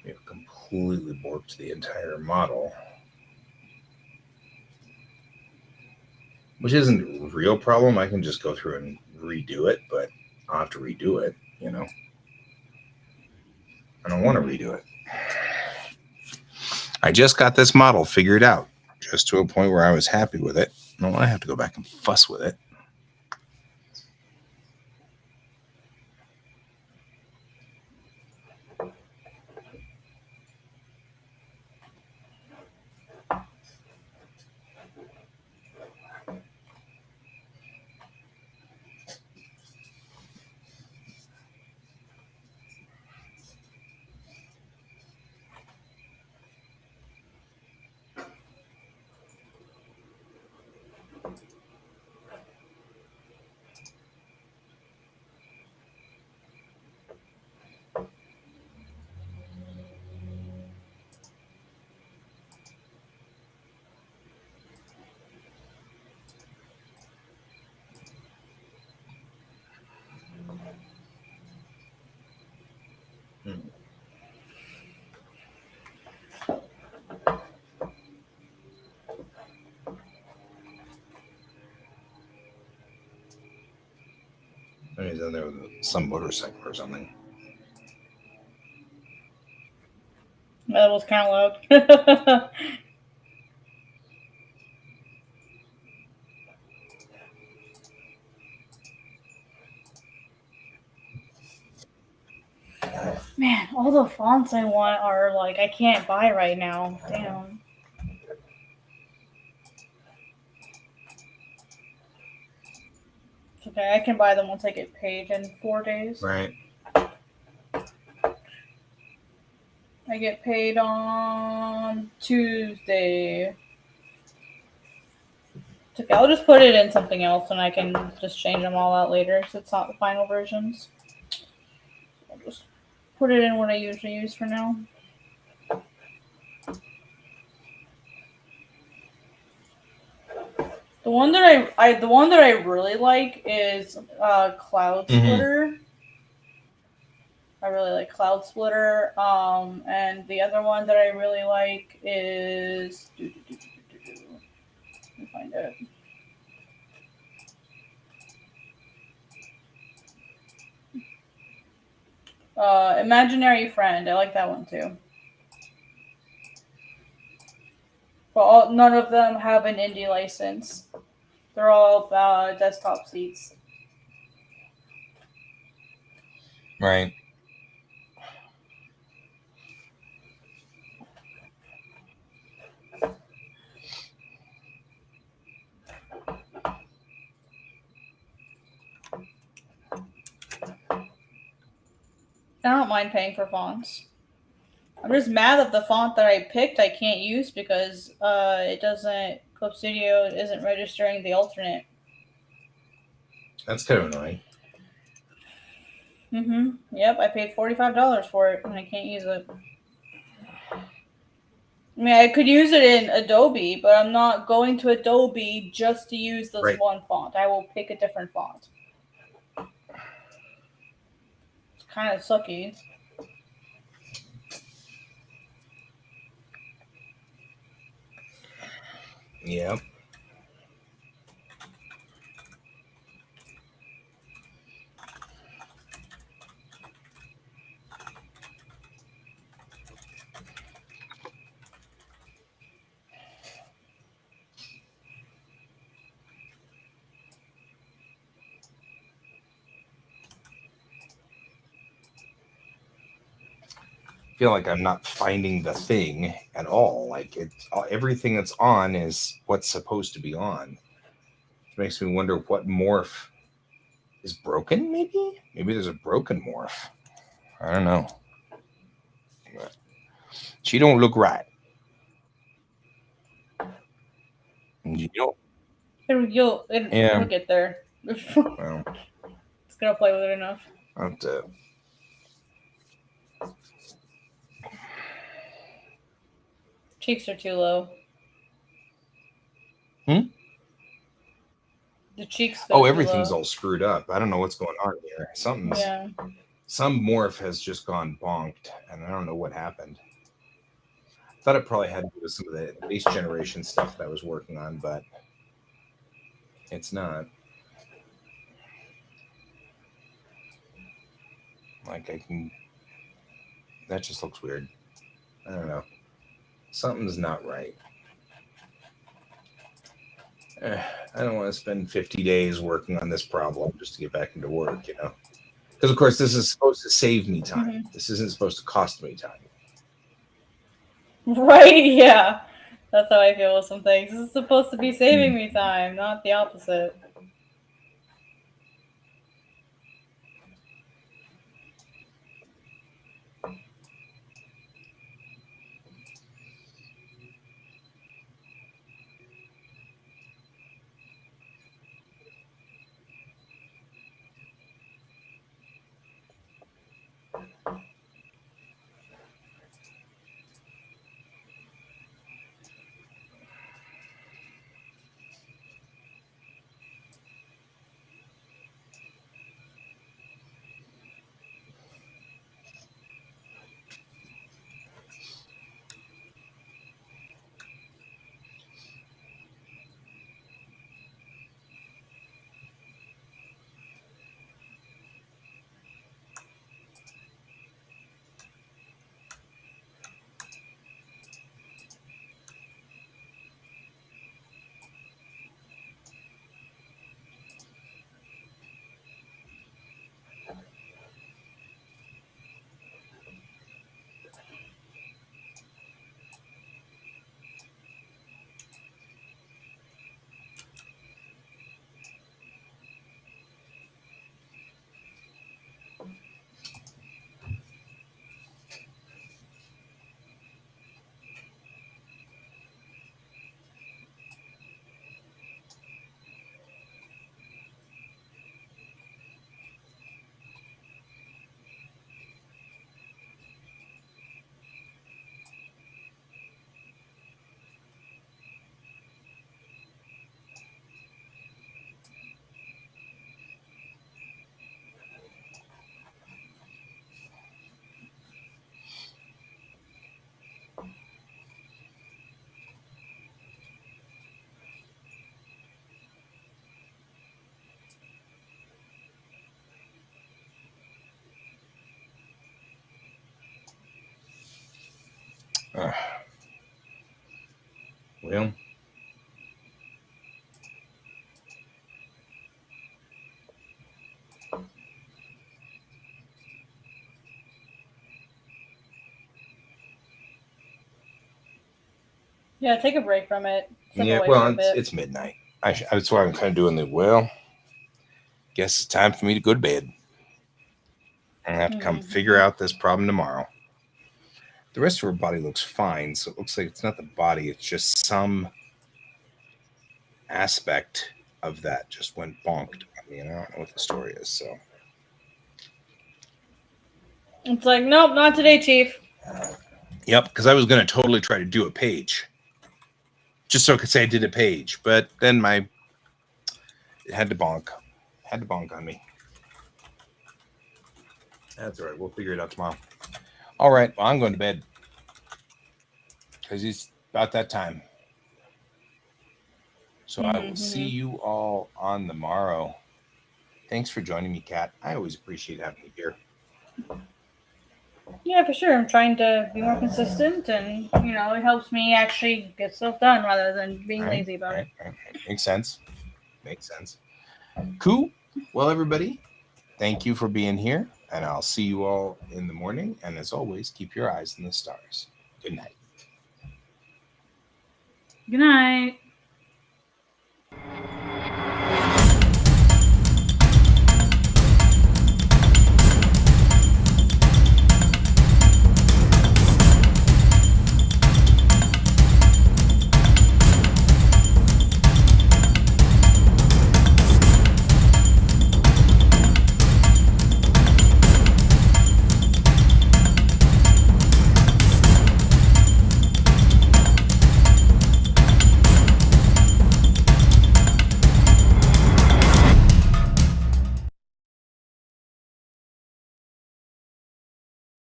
we've completely warped the entire model, which isn't a real problem. I can just go through and redo it, but I'll have to redo it, you know. I don't want to redo it. I just got this model figured out, just to a point where I was happy with it. I don't want to have to go back and fuss with it. Maybe he's in there with some motorcycle or something. That was kind of loud. Man, all the fonts I want are like I can't buy right now. Damn. It's okay, I can buy them once I get paid in 4 days. Right. I get paid on Tuesday. It's okay, I'll just put it in something else and I can just change them all out later because it's not the final versions. I'll just put it in what I usually use for now. The one that I really like is Cloud Splitter. I I really like Cloud Splitter. And the other one that I really like is let me find it. Imaginary Friend. I like that one too. But none of them have an indie license. They're all desktop seats. Right. I don't mind paying for fonts. I'm just mad that the font that I picked I can't use because it doesn't. Clip Studio isn't registering the alternate. That's kind of annoying. Yep, I paid $45 for it and I can't use it. I mean, I could use it in Adobe, but I'm not going to Adobe just to use this one font. I will pick a different font. It's kind of sucky. Yep. Feel like I'm not finding the thing at all. Like it's everything that's on is what's supposed to be on. Which makes me wonder what morph is broken. Maybe there's a broken morph. I don't know. She don't look right. You know. It'll get there. Well, it's gonna play with it enough. I'll have to. Cheeks are too low. The cheeks. Everything's all screwed up. I don't know what's going on here. Some morph has just gone bonked, and I don't know what happened. I thought it probably had to do with some of the base generation stuff that I was working on, but it's not. Like I can. That just looks weird. I don't know. Something's not right. I don't want to spend 50 days working on this problem just to get back into work, Because, of course, this is supposed to save me time. Mm-hmm. This isn't supposed to cost me time. Right, yeah. That's how I feel with some things. This is supposed to be saving me time, not the opposite. Well, Yeah, take a break from it. Step yeah. away for Well, a bit. it's midnight. That's why I'm kind of doing the well. Guess it's time for me to go to bed. I'm gonna have to come figure out this problem tomorrow. The rest of her body looks fine, so it looks like it's not the body; it's just some aspect of that just went bonked on me, and I don't know what the story is. So, It's like, nope, not today, Chief. yep, because I was gonna totally try to do a page, just so I could say I did a page, but then it had to bonk on me. That's all right. We'll figure it out tomorrow. All right. Well, I'm going to bed because it's about that time. So I will see you all on the morrow. Thanks for joining me, Kat. I always appreciate having you here. Yeah, for sure. I'm trying to be more consistent, and it helps me actually get stuff done rather than being lazy about it. Right. Makes sense. Cool. Well, everybody, thank you for being here, and I'll see you all in the morning. And as always, keep your eyes on the stars. Good night. Good night.